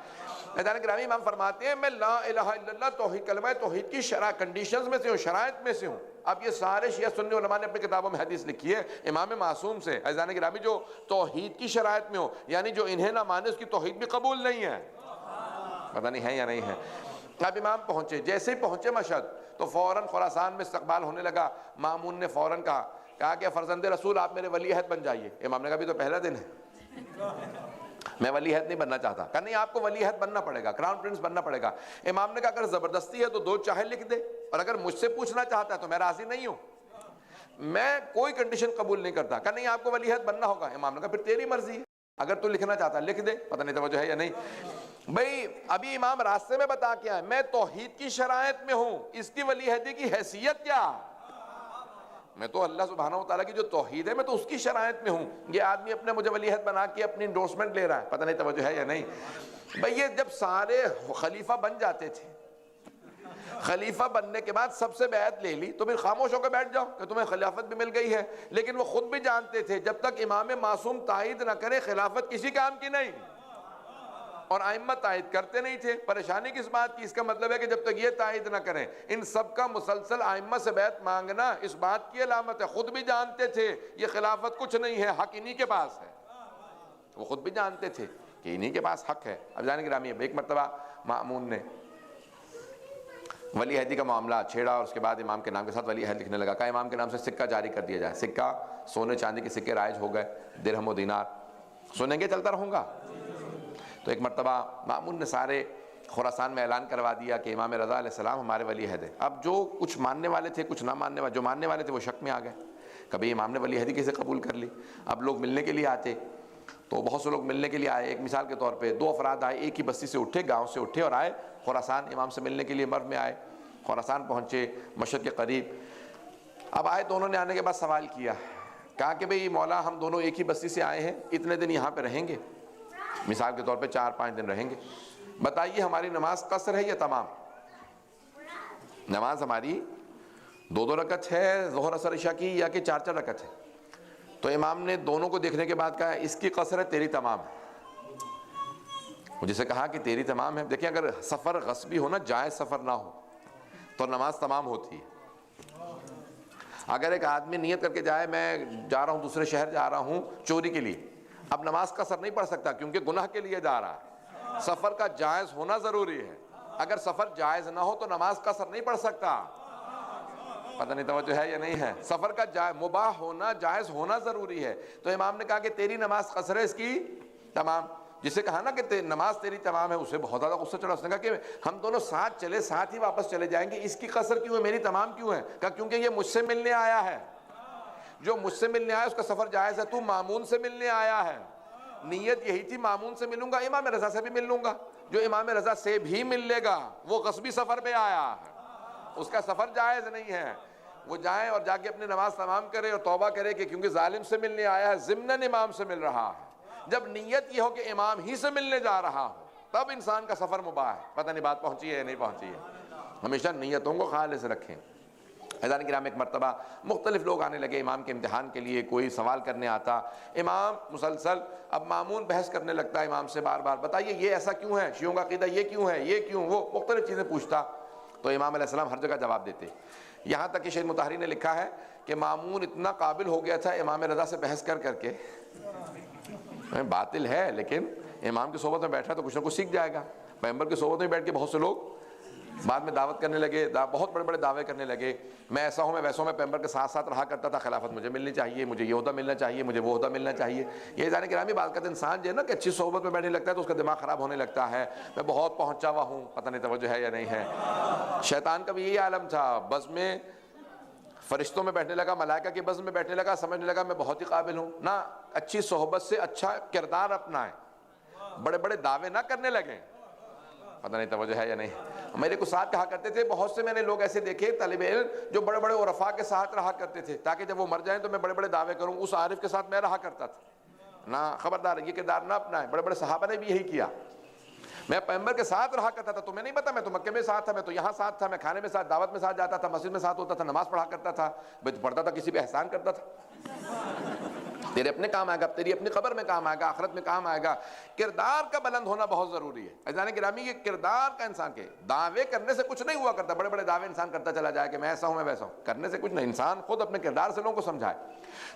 عزیزان گرامی، امام فرماتے ہیں میں لا الہ الا اللہ توحید، کلمہ توحید کی کنڈیشنز میں سے ہوں، شرائط میں سے ہوں۔ اب یہ سارے شیعہ سنی علماء نے اپنی کتابوں میں حدیث لکھی ہے امام معصوم سے، عزیزان گرامی جو توحید کی شرائط میں ہو، یعنی جو انہیں نہ مانے اس کی توحید بھی قبول نہیں ہے، پتہ نہیں ہے یا نہیں ہے۔ اب امام پہنچے، جیسے ہی پہنچے مشہد تو فوراً خراسان میں استقبال ہونے لگا۔ مامون نے فوراً کہا کہ فرزند رسول آپ میرے ولی عہد بن جائیے۔ امام نے کہا بھی تو پہلا دن ہے، میں ولی عہد نہیں بننا چاہتا۔ کہا نہیں آپ کو ولی عہد بننا پڑے گا، کراؤن پرنس بننا پڑے گا۔ امام نے کہا اگر زبردستی ہے تو دو چاہے لکھ دے، اور اگر مجھ سے پوچھنا چاہتا ہے تو میں راضی نہیں ہوں، میں کوئی کنڈیشن قبول نہیں کرتا۔ کہا نہیں آپ کو ولی عہد بننا ہوگا۔ امام نے کہا پھر تیری مرضی ہے، اگر تو لکھنا چاہتا لکھ دے، پتہ نہیں توجہ ہے یا نہیں۔ بھئی ابھی امام راستے میں بتا کے آئے میں توحید کی شرائط میں ہوں، اس کی ولی عہدی کی حیثیت کیا؟ میں تو اللہ سبحانہ و تعالیٰ کی جو توحید ہے میں تو اس کی شرائط میں ہوں۔ یہ آدمی اپنے مجھے ولی عہد بنا کے اپنی انڈورسمنٹ لے رہا ہے، پتہ نہیں توجہ ہے یا نہیں۔ بھئی یہ جب سارے خلیفہ بن جاتے تھے، خلیفہ بننے کے بعد سب سے بیعت لے لی تو پھر خاموش ہو کے بیٹھ جاؤ کہ تمہیں خلافت بھی مل گئی ہے، لیکن وہ خود بھی جانتے تھے جب تک امام معصوم تائید نہ کرے خلافت کسی کام کی نہیں۔ اور ائمہ تائید کرتے نہیں تھے. پریشانی کس بات کی؟ اس کا مطلب ہے کہ جب تک یہ تائید نہ کریں، ان سب کا مسلسل ائمہ سے بیعت مانگنا اس بات کی علامت ہے. خود بھی جانتے تھے یہ خلافت کچھ نہیں ہے، حق انہی کے پاس ہے. وہ خود بھی جانتے تھے کہ انہی کے پاس حق ہے. اب جانے گرامی ایک مرتبہ مأمون نے ولی عہدی کا معاملہ چھیڑا اور اس کے بعد امام کے نام کے ساتھ ولی عہد لکھنے لگا. کہا امام کے نام سے سکہ جاری کر دیا جائے. سکہ سونے چاندی کے سکے رائج ہو گئے، درہم و دینار. سنیں گے چلتا رہوں گا. تو ایک مرتبہ مأمون نے سارے خراسان میں اعلان کروا دیا کہ امام رضا علیہ السلام ہمارے ولی عہد ہیں. اب جو کچھ ماننے والے تھے کچھ نہ ماننے والے، جو ماننے والے تھے وہ شک میں آ گئے. کبھی امام نے ولی عہدی کیسے قبول کر لی. اب لوگ ملنے کے لیے آتے تو بہت سے لوگ ملنے کے لیے آئے. ایک مثال کے طور پہ 2 افراد آئے، ایک ہی بستی سے اٹھے، گاؤں سے اٹھے اور آئے خراسان امام سے ملنے کے لیے. مرو میں آئے، خراسان پہنچے، مشہد کے قریب. اب آئے تو انہوں نے آنے کے بعد سوال کیا، کہا کہ بھئی مولا ہم دونوں ایک ہی بستی سے آئے ہیں، اتنے دن یہاں پہ رہیں گے، مثال کے طور پہ 4-5 دن رہیں گے، بتائیے ہماری نماز قصر ہے یا تمام؟ نماز ہماری 2 رکعت ہے ظہر اثر عشاء کی یا کہ 4 رکعت ہے؟ تو امام نے دونوں کو دیکھنے کے بعد کہا اس کی قصر ہے، تیری تمام ہے. جسے کہا کہ تیری تمام ہے. دیکھیں اگر سفر غصبی ہو نا، جائز سفر نہ ہو تو نماز تمام ہوتی ہے. اگر ایک آدمی نیت کر کے جائے میں جا رہا ہوں دوسرے شہر جا رہا ہوں چوری کے لیے، اب نماز قصر نہیں پڑھ سکتا کیونکہ گناہ کے لیے جا رہا ہے. سفر کا جائز ہونا ضروری ہے. اگر سفر جائز نہ ہو تو نماز قصر نہیں پڑھ سکتا. پتہ نہیں توجہ ہے یا نہیں ہے. سفر کا مباح ہونا، جائز ہونا ضروری ہے. تو امام نے کہا کہ تیری نماز قصر ہے، اس کی تمام. جسے کہا نا کہ نماز تیری تمام ہے، اسے بہت زیادہ غصہ چڑھا. اس نے کہا کہ ہم دونوں ساتھ چلے، ساتھ ہی واپس چلے جائیں گے، اس کی قصر کیوں ہے، میری تمام کیوں ہے؟ کہا کیونکہ یہ مجھ سے ملنے آیا ہے. جو مجھ سے ملنے آیا اس کا سفر جائز ہے. تو مامون سے ملنے آیا ہے، نیت یہی تھی مامون سے ملوں گا، امام رضا سے بھی مل لوں گا. جو امام رضا سے بھی مل لے گا وہ غصبی سفر پہ آیا ہے، اس کا سفر جائز نہیں ہے. وہ جائیں اور جا کے اپنی نماز تمام کرے اور توبہ کرے کہ کیونکہ ظالم سے ملنے آیا ہے، ضمناً امام سے مل رہا ہے. جب نیت یہ ہو کہ امام ہی سے ملنے جا رہا ہو تب انسان کا سفر مباح ہے. پتہ نہیں بات پہنچی ہے یا نہیں پہنچی ہے. ہمیشہ نیتوں کو خالص رکھیں. عزیزان کرام ایک مرتبہ مختلف لوگ آنے لگے امام کے امتحان کے لیے. کوئی سوال کرنے آتا، امام مسلسل اب مامون بحث کرنے لگتا ہے امام سے بار بار، بتائیے یہ ایسا کیوں ہے، شیعوں کا عقیدہ یہ کیوں ہے، یہ کیوں، وہ مختلف چیزیں پوچھتا. تو امام علیہ السلام ہر جگہ جواب دیتے. یہاں تک کہ شیخ مطہری نے لکھا ہے کہ مامون اتنا قابل ہو گیا تھا امام رضا سے بحث کر کر کے، باطل ہے لیکن امام کی صحبت میں بیٹھا تو کچھ نہ کچھ سیکھ جائے گا. پیغمبر کی صحبت میں بیٹھ کے بہت سے لوگ بعد میں دعوت کرنے لگے، بہت بڑے بڑے دعوے کرنے لگے، میں ایسا ہوں میں ویسا ہوں، میں پیغمبر کے ساتھ ساتھ رہا کرتا تھا، خلافت مجھے ملنی چاہیے، مجھے یہ عہدہ ملنا چاہیے، مجھے وہ عہدہ ملنا چاہیے. یہ جانے گرامی بات کرتے انسان جو ہے نا کہ اچھی صحبت میں بیٹھنے لگتا ہے تو اس کا دماغ خراب ہونے لگتا ہے. میں بہت پہنچا ہوا ہوں، پتہ نہیں توجہ ہے یا نہیں ہے. شیطان کا بھی یہی عالم تھا. بس میں فرشتوں میں بیٹھنے لگا، ملائکہ کی بزم میں بیٹھنے لگا، سمجھنے لگا میں بہت ہی قابل ہوں. نہ اچھی صحبت سے اچھا کردار اپنائیں، بڑے بڑے دعوے نہ کرنے لگیں. پتہ نہیں توجہ ہے یا نہیں. میرے کو ساتھ کہا کرتے تھے، بہت سے میں نے لوگ ایسے دیکھے طالب علم جو بڑے بڑے عرفاء کے ساتھ رہا کرتے تھے تاکہ جب وہ مر جائیں تو میں بڑے بڑے دعوے کروں. اس عارف کے ساتھ میں رہا کرتا تھا. نہ، خبردار یہ کردار نہ اپنائیں. بڑے بڑے صحابہ نے بھی یہی کیا. میں پیغمبر کے ساتھ رہا کرتا تھا، تمہیں نہیں پتا، میں تو مکے میں ساتھ تھا، میں تو یہاں ساتھ تھا، میں کھانے میں ساتھ، دعوت میں ساتھ جاتا تھا، مسجد میں ساتھ ہوتا تھا، نماز پڑھا کرتا تھا، پڑھتا تھا، کسی پہ احسان کرتا تھا. تیرے اپنے کام آئے گا، تیری اپنی قبر میں کام آئے گا، آخرت میں کام آئے گا. کردار کا بلند ہونا بہت ضروری ہے. عزیزان گرامی یہ کردار کا انسان کے دعوے کرنے سے کچھ نہیں ہوا کرتا. بڑے بڑے دعوے انسان کرتا چلا جائے کہ میں ایسا ہوں میں ویسا ہوں، کرنے سے کچھ نہیں. انسان خود اپنے کردار سے لوگوں کو سمجھائے.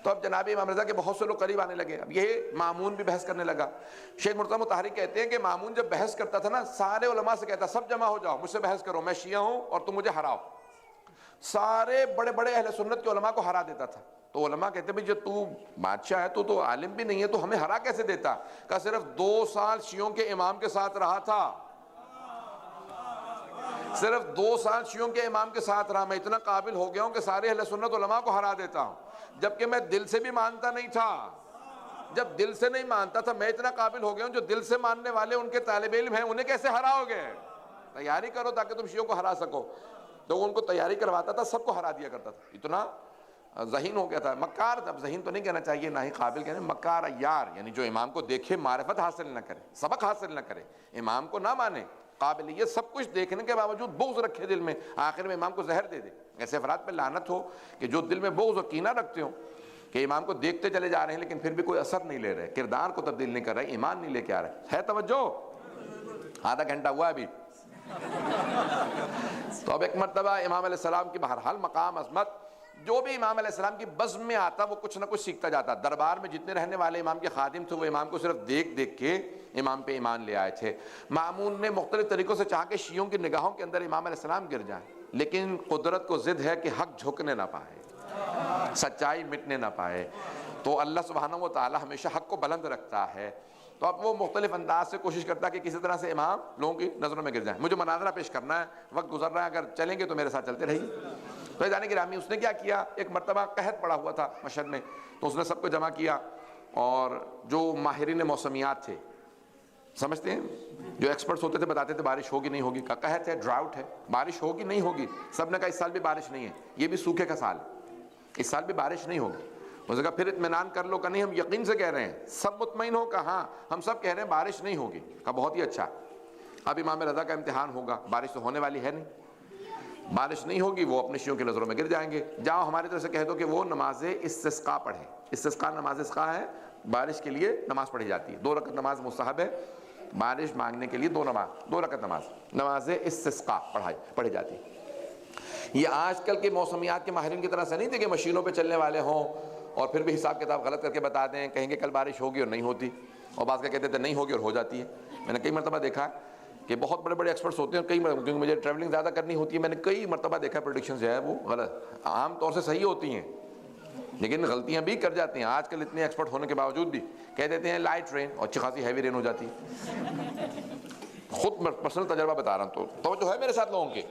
تو اب جناب امام رضا کے بہت سے لوگ قریب آنے لگے. اب یہ مامون بھی بحث کرنے لگا. شیخ مرتضیٰ مطہری کہتے ہیں کہ مامون جب بحث کرتا تھا نا، سارے علماء سے کہتا سب جمع ہو جاؤ مجھ سے بحث کرو، میں شیعہ ہوں اور تم مجھے ہراؤ. سارے بڑے بڑے اہل سنت کے علماء کو ہرا دیتا تھا. تو علماء کہتے ہیں بھئی جو تو بادشاہ ہے، تو عالم بھی نہیں ہے، تو ہمیں ہرا کیسے دیتا؟ کہ صرف 2 سال شیعوں کے امام کے ساتھ رہا تھا، صرف 2 سال شیعوں کے امام کے ساتھ رہا، میں اتنا قابل ہو گیا ہوں کہ سارے اہل سنت علماء کو ہرا دیتا ہوں. جبکہ میں دل سے بھی مانتا نہیں تھا. جب دل سے نہیں مانتا تھا میں اتنا قابل ہو گیا ہوں. جو دل سے ماننے والے ان کے طالب علم ہیں انہیں کیسے ہراؤ گے؟ تیاری کرو تاکہ تم شیعوں کو ہرا سکو. تو ان کو تیاری کرواتا تھا، سب کو ہرا دیا کرتا تھا. اتنا ذہین ہو گیا تھا. مکار، اب ذہین تو نہیں کہنا چاہیے، نہ ہی قابل کہنا، مکار عیار، یعنی جو امام کو دیکھے معرفت حاصل نہ کرے، سبق حاصل نہ کرے، امام کو نہ مانے، قابلیت سب کچھ دیکھنے کے باوجود بغض رکھے دل میں، آخر میں امام کو زہر دے دے. ایسے افراد پہ لعنت ہو کہ جو دل میں بغض اور کینہ رکھتے ہوں کہ امام کو دیکھتے چلے جا رہے ہیں لیکن پھر بھی کوئی اثر نہیں لے رہے، کردار کو تبدیل نہیں کر رہے، ایمان نہیں لے کے آ رہے. ہے توجہ؟ آدھا گھنٹہ ہوا ابھی. تو اب ایک مرتبہ امام علیہ السلام کی بہرحال مقام عظمت، جو بھی امام علیہ السلام کی بزم میں آتا وہ کچھ نہ کچھ سیکھتا جاتا. دربار میں جتنے رہنے والے امام کے خادم تھے وہ امام کو صرف دیکھ دیکھ کے امام پہ ایمان لے آئے تھے. مامون نے مختلف طریقوں سے چاہا کہ شیعوں کی نگاہوں کے اندر امام علیہ السلام گر جائیں، لیکن قدرت کو ضد ہے کہ حق جھکنے نہ پائے، سچائی مٹنے نہ پائے. تو اللہ سبحانہ و تعالی ہمیشہ حق کو بلند رکھتا ہے. تو اب وہ مختلف انداز سے کوشش کرتا ہے کہ کسی طرح سے امام لوگوں کی نظروں میں گر جائیں. مجھے مناظرہ پیش کرنا ہے، وقت گزر رہا ہے، اگر چلیں گے تو میرے ساتھ چلتے رہیے. تو جانے گرامی اس نے کیا کیا، ایک مرتبہ قحط پڑا ہوا تھا مشہد میں، تو اس نے سب کو جمع کیا اور جو ماہرین موسمیات تھے، سمجھتے ہیں جو ایکسپرٹس ہوتے تھے، بتاتے تھے بارش ہوگی نہیں ہوگی، کا قحط ہے، ڈراؤٹ ہے، بارش ہوگی نہیں ہوگی. سب نے کہا اس سال بھی بارش نہیں ہے، یہ بھی سوکھے کا سال ہے، اس سال بھی بارش نہیں ہوگی. اس نے کہا پھر اطمینان کر لو کہ نہیں، ہم یقین سے کہہ رہے ہیں. سب مطمئن ہو کہ ہاں ہم سب کہہ رہے ہیں بارش نہیں ہوگی. کہا بہت ہی اچھا، اب امام رضا کا امتحان ہوگا، بارش تو ہونے والی ہے نہیں، بارش نہیں ہوگی، وہ اپنے شیعوں کی نظروں میں گر جائیں گے. جاؤ ہماری طرف سے کہہ دو کہ وہ نماز استسقاء پڑھیں. استسقاء نماز استسقاء ہے، بارش کے لیے نماز پڑھی جاتی ہے. 2 رکعت نماز مستحب ہے، بارش مانگنے کے لیے 2 رکعت نماز استسقاء پڑھی جاتی ہے. یہ آج کل کے موسمیات کے ماہرین کی طرح سے نہیں تھے کہ مشینوں پہ چلنے والے ہوں اور پھر بھی حساب کتاب غلط کر کے بتا دیں، کہیں گے کل بارش ہوگی اور نہیں ہوتی، اور بعض کا کہتے تھے نہیں ہوگی اور ہو جاتی ہے. میں نے کئی مرتبہ دیکھا کہ بہت بڑے بڑے ایکسپرٹس ہوتے ہیں، کیونکہ مجھے ٹریولنگ زیادہ کرنی ہوتی ہے، میں نے کئی مرتبہ دیکھا پریڈکشنز جو ہے وہ غلط، عام طور سے صحیح ہوتی ہیں لیکن غلطیاں بھی کر جاتے ہیں. آج کل اتنے ایکسپرٹ ہونے کے باوجود بھی کہہ دیتے ہیں لائٹ رین اور اچھی خاصی ہیوی رین ہو جاتی ہے. خود پرسنل تجربہ بتا رہا ہوں، تو جو ہے میرے ساتھ لوگوں کے.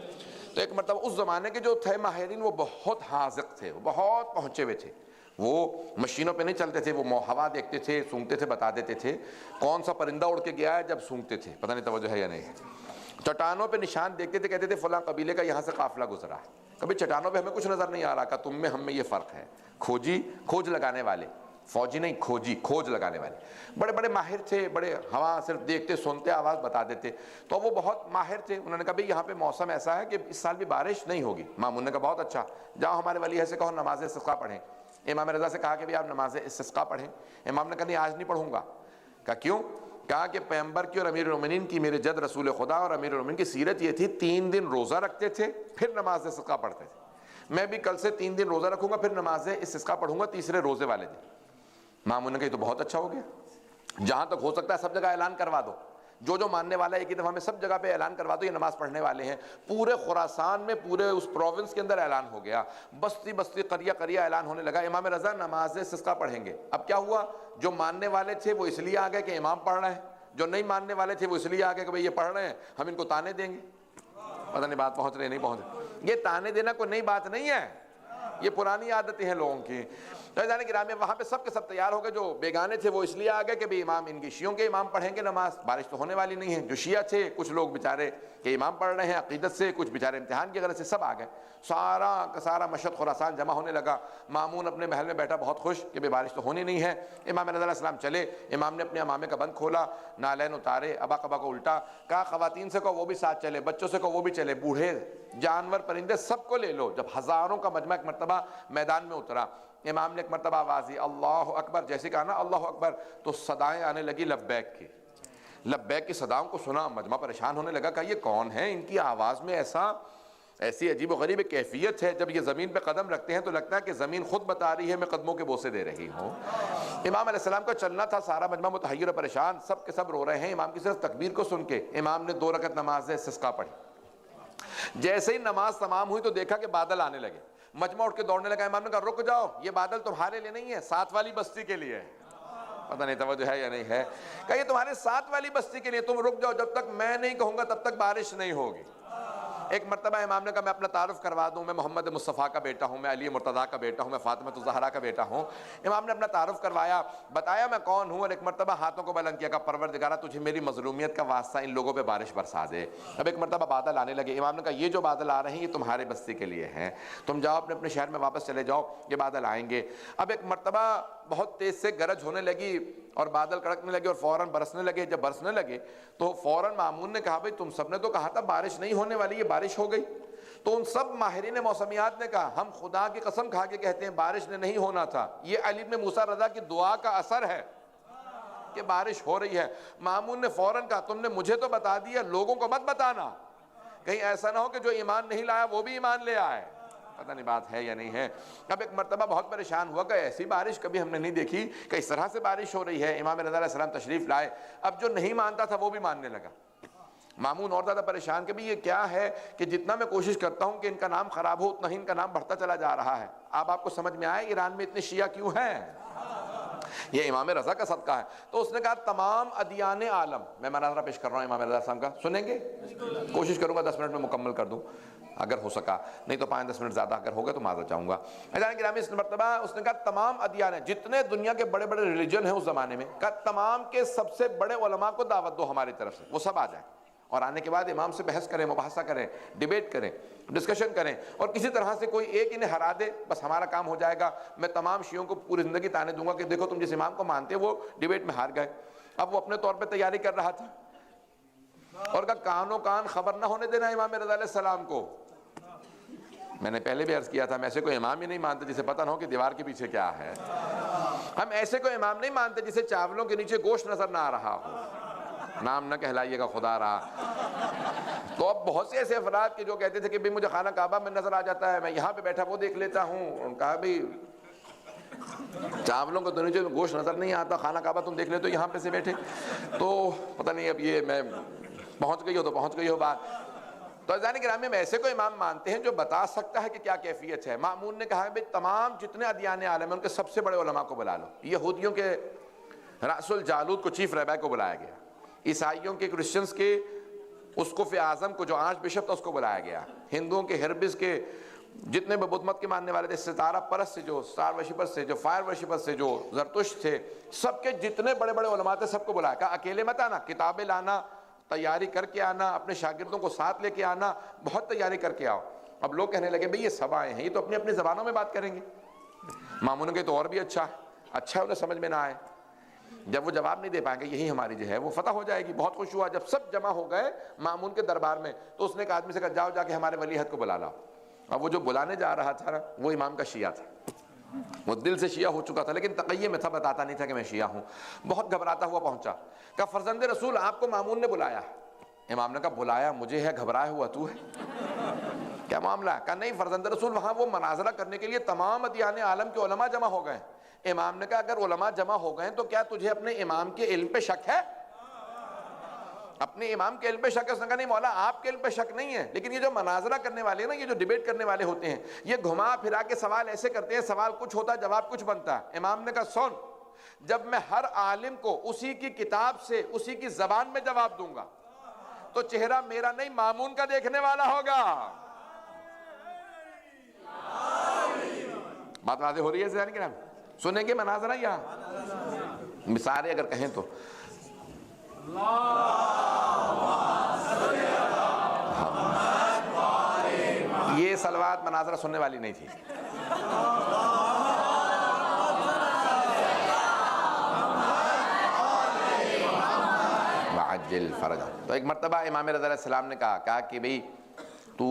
تو ایک مرتبہ اس زمانے کے جو تھے ماہرین وہ بہت حاذق تھے، وہ بہت پہنچے ہوئے تھے. وہ مشینوں پہ نہیں چلتے تھے، وہ ہوا دیکھتے تھے، سونگتے تھے، بتا دیتے تھے کون سا پرندہ اڑ کے گیا ہے جب سونگتے تھے. پتہ نہیں توجہ ہے یا نہیں. چٹانوں پہ نشان دیکھتے تھے، کہتے تھے فلاں قبیلے کا یہاں سے قافلہ گزرا ہے. کبھی چٹانوں پہ ہمیں کچھ نظر نہیں آ رہا، کہ تم میں ہم میں یہ فرق ہے. کھوج لگانے والے، فوجی نہیں، کھوج لگانے والے بڑے بڑے ماہر تھے، بڑے ہوا صرف دیکھتے سنتے آواز بتا دیتے. تو وہ بہت ماہر تھے. انہوں نے کہا بھئی یہاں پہ موسم ایسا ہے کہ اس سال بھی بارش نہیں ہوگی. مامون نے کہا بہت اچھا، جاؤ ہمارے ولی ہے سے کہو نماز استسقاء پڑھیں. امام رضا سے کہا کہ بھی آپ نماز استسقاء پڑھیں. امام نے کہا نہیں آج نہیں پڑھوں گا. کہا کیوں؟ کہا کہ پیغمبر کی اور امیر المومنین کی، میرے جد رسول خدا اور امیر المومنین کی سیرت یہ تھی 3 دن روزہ رکھتے تھے پھر نماز استسقاء پڑھتے تھے. میں بھی کل سے 3 دن روزہ رکھوں گا پھر نماز استسقاء پڑھوں گا تیسرے روزے والے دن. مامون نے کہا یہ تو بہت اچھا ہو گیا، جہاں تک ہو سکتا ہے سب جگہ اعلان کروا دو. جو ماننے والا ہے ایک ہی دفعہ میں سب جگہ پہ اعلان کروا دو یہ نماز پڑھنے والے ہیں. پورے خراسان میں، پورے اس پروونس کے اندر اعلان ہو گیا، بستی بستی قریہ قریہ اعلان ہونے لگا امام رضا نماز استسقاء پڑھیں گے. اب کیا ہوا، جو ماننے والے تھے وہ اس لیے آ گئے کہ امام پڑھ رہے ہیں، جو نہیں ماننے والے تھے وہ اس لیے آ گئے کہ بھئی یہ پڑھ رہے ہیں ہم ان کو تانے دیں گے. پتہ نہیں بات پہنچ رہی نہیں پہنچ رہی. یہ تانے دینا کوئی نئی بات نہیں ہے، یہ پرانی عادتیں ہیں لوگوں کی. جانے گرامی میں وہاں پہ سب کے سب تیار ہو گئے. جو بیگانے تھے وہ اس لیے آ گئے کہ بھی امام ان کی شیعوں کے امام پڑھیں گے نماز، بارش تو ہونے والی نہیں ہے. جو شیعہ تھے کچھ لوگ بیچارے کہ امام پڑھ رہے ہیں عقیدت سے، کچھ بیچارے امتحان کی غرض سے، سب آ گئے. سارا کا سارا مشہد خراسان جمع ہونے لگا. مامون اپنے محل میں بیٹھا بہت خوش کہ بارش تو ہونی نہیں ہے. امام رضا علیہ السلام چلے، امام نے اپنے امامے کا بند کھولا، نالین اتارے، ابا قبا کو الٹا. کہا خواتین سے کہو وہ بھی ساتھ چلے، بچوں سے کہو وہ بھی چلے، بوڑھے جانور پرندے سب کو لے لو. جب ہزاروں کا مجمع ایک مرتبہ میدان میں اترا، امام نے ایک مرتبہ آواز دی اللہ اکبر. جیسے کہا نا اللہ اکبر تو صدائیں آنے لگی لبیک کی. لبیک کی صداؤں کو سنا مجمع پریشان ہونے لگا. کہا یہ کون ہے، ان کی آواز میں ایسی عجیب و غریب کیفیت ہے. جب یہ زمین پہ قدم رکھتے ہیں تو لگتا ہے کہ زمین خود بتا رہی ہے میں قدموں کے بوسے دے رہی ہوں. امام علیہ السلام کا چلنا تھا، سارا مجمع متحیر و پریشان، سب کے سب رو رہے ہیں امام کی صرف تکبیر کو سن کے. امام نے 2 رکعت نماز استسقاء پڑھی. جیسے ہی نماز تمام ہوئی تو دیکھا کہ بادل آنے لگے. مجمع اٹھ کے دوڑنے لگا. امام نے کہا رک جاؤ، یہ بادل تمہارے لیے نہیں ہے، ساتھ والی بستی کے لیے ہے. پتہ نہیں توجہ ہے یا نہیں ہے. کہ یہ تمہارے ساتھ والی بستی کے لیے، تم رک جاؤ، جب تک میں نہیں کہوں گا تب تک بارش نہیں ہوگی. ایک مرتبہ امام نے کہا میں اپنا تعارف کروا دوں، میں محمد مصطفیٰ کا بیٹا ہوں، میں علی مرتضیٰ کا بیٹا ہوں، میں فاطمہ الزہرا کا بیٹا ہوں. امام نے اپنا تعارف کروایا، بتایا میں کون ہوں، اور ایک مرتبہ ہاتھوں کو بلند کیا کہ پروردگارہ تجھے میری مظلومیت کا واسطہ ان لوگوں پہ بارش برسا دے. اب ایک مرتبہ بادل آنے لگے. امام نے کہا یہ جو بادل آ رہے ہیں یہ تمہارے بستی کے لیے ہیں، تم جاؤ اپنے شہر میں واپس چلے جاؤ، یہ بادل آئیں گے. اب ایک مرتبہ بہت تیز سے گرج ہونے لگی اور بادل کڑکنے لگے اور فوراً برسنے لگے. جب برسنے لگے تو فوراً مامون نے کہا بھئی تم سب نے تو کہا تھا بارش نہیں ہونے والی، یہ بارش ہو گئی. تو ان سب ماہرین موسمیات نے کہا ہم خدا کی قسم کھا کے کہتے ہیں بارش نے نہیں ہونا تھا، یہ علی بن موسیٰ رضا کی دعا کا اثر ہے. کہ بارش ہو رہی ہے، مامون نے فوراً کہا تم نے مجھے تو بتا دیا، لوگوں کو مت بتانا، کہیں ایسا نہ ہو کہ جو ایمان نہیں لایا وہ بھی ایمان لے آئے۔ پتہ نہیں بات ہے یا نہیں ہے۔ اب ایک مرتبہ بہت پریشان ہوا کہ ایسی بارش کبھی ہم نے نہیں دیکھی کہ اس طرح سے بارش ہو رہی ہے۔ امام رضا علیہ السلام تشریف لائے، اب جو نہیں مانتا تھا وہ بھی ماننے لگا۔ مامون اور زیادہ پریشان کہ بھی یہ کیا ہے کہ جتنا میں کوشش کرتا ہوں کہ ان کا نام خراب ہو اتنا ہی ان کا نام بڑھتا چلا جا رہا ہے۔ اب آپ کو سمجھ میں آئے ایران میں اتنے شیعہ کیوں ہیں؟ یہ امام رضا کا صدقہ ہے۔ تو اس نے کہا تمام ادیان عالم، میں مناظرہ پیش کر رہا ہوں امام رضا صاحب کا، سنیں گے؟ کوشش کروں گا 10 منٹ میں مکمل کر دوں اگر ہو سکا، نہیں تو 5-10 منٹ زیادہ اگر ہوگا تو معذرت چاہوں گا۔ گرامی اس مرتبہ اس نے کہا تمام ادیان ہیں، جتنے دنیا کے بڑے بڑے ریلیجن ہیں اس زمانے میں، کہا تمام کے سب سے بڑے علماء کو دعوت دو ہماری طرف سے، وہ سب آ جائیں، اور آنے کے بعد امام سے بحث کریں، مباحثہ کریں، ڈیبیٹ کریں، ڈسکشن کریں، اور کسی طرح سے کوئی ایک انہیں ہرا دے، بس ہمارا کام ہو جائے گا۔ میں تمام شیعوں کو پوری زندگی تانے دوں گا کہ دیکھو تم جس امام کو مانتے وہ ڈیبیٹ میں ہار گئے۔ اب وہ اپنے طور پہ تیاری کر رہا تھا، اور کہا کانوں کان خبر نہ ہونے دینا امام رضا علیہ السلام کو۔ میں نے پہلے بھی عرض کیا تھا، ہم ایسے کوئی امام ہی نہیں مانتے جسے پتہ نہ ہو کہ دیوار کے پیچھے کیا ہے۔ ہم ایسے کوئی امام نہیں مانتے جسے چاولوں کے نیچے گوشت نظر نہ آ رہا ہو، نام نہ کہلائیے گا خدا رہا۔ تو اب بہت سے ایسے افراد کے جو کہتے تھے کہ بھئی مجھے خانہ کعبہ میں نظر آ جاتا ہے، میں یہاں پہ بیٹھا وہ دیکھ لیتا ہوں، انہوں نے کہا بھئی چاولوں کو تو نیچے گوشت نظر نہیں آتا، خانہ کعبہ تم دیکھ لیتے ہو یہاں پہ سے بیٹھے۔ تو پتہ نہیں اب یہ میں پہنچ گئی ہو تو پہنچ گئی ہو بات۔ تو عزیزان گرامی ہم ایسے کوئی امام مانتے ہیں جو بتا سکتا ہے کہ کیا کیفیت ہے۔ مامون نے کہا کہ تمام جتنے ادیان عالم ہیں ان کے سب سے بڑے علماء کو بلا لو۔ یہودیوں کے رأس الجالوت کو چیف رہبر کو بلایا گیا، عیسائیوں کے کرسچنز کے اسقف اعظم کو جو آرچ بشپ تھا اس کو بلایا گیا، ہندوؤں کے ہربس کے جتنے بھی بدھ مت کے ماننے والے تھے، ستارہ پرست سے جو اسٹار ورشپر سے، جو فائر ورشپر سے، جو زرتشت تھے، سب کے جتنے بڑے بڑے علماء تھے سب کو بلایا۔ کہا اکیلے مت آنا، کتابیں لانا، تیاری کر کے آنا، اپنے شاگردوں کو ساتھ لے کے آنا، بہت تیاری کر کے آؤ۔ اب لوگ کہنے لگے بھئی یہ سب آئے ہیں، یہ تو اپنی اپنی زبانوں میں بات کریں گے۔ مامون کے تو اور بھی اچھا ہے انہیں سمجھ میں نہ آئے، جب وہ جواب نہیں دے پائیں گے یہی ہماری جو ہے وہ فتح ہو جائے گی۔ بہت خوش ہوا جب سب جمع ہو گئے مامون کے دربار میں، تو اس نے ایک آدمی سے کہا جاؤ جا کے ہمارے ولی عہد کو بلا لاؤ۔ اب وہ جو بلانے جا رہا تھا وہ امام کا شیعہ تھا، وہ دل سے شیعہ ہو چکا تھا لیکن تقیہ میں تھا، بتاتا نہیں تھا کہ میں شیعہ ہوں۔ بہت گھبراتا ہوا پہنچا، کہا فرزند رسول آپ کو مامون نے بلایا۔ امام نے کہا بلایا مجھے ہے، گھبرایا ہوا تو ہے، کیا معاملہ ہے؟ کہا نہیں فرزند رسول وہاں وہ مناظرہ کرنے کے لیے تمام ادیان عالم کے علماء جمع ہو گئے۔ امام نے کہا اگر علماء جمع ہو گئے تو کیا تجھے اپنے امام کے علم پہ شک ہے؟ اپنے امام کے علم پہ شک ہے؟ اس نے کہا نہیں مولا آپ کے علم پہ شک نہیں ہے، لیکن یہ جو مناظرہ کرنے والے ہیں نا، یہ جو ڈیبیٹ کرنے والے ہوتے ہیں، یہ گھما پھرا کے سوال ایسے کرتے ہیں، سوال کچھ ہوتا ہے جواب کچھ بنتا ہے۔ امام نے کہا سن، جب میں ہر عالم کو اسی کی کتاب سے اسی کی زبان میں جواب دوں گا تو چہرہ میرا نہیں مامون کا دیکھنے والا ہوگا۔ بات واضح ہو رہی ہے عزیزان کرام؟ سنیں گے مناظرہ یا مثالیں اگر کہیں تو؟ یہ صلوات مناظرہ سننے والی نہیں تھی۔ وعجل فرجہ۔ تو ایک مرتبہ امام رضا علیہ السلام نے کہا کہ بھئی تو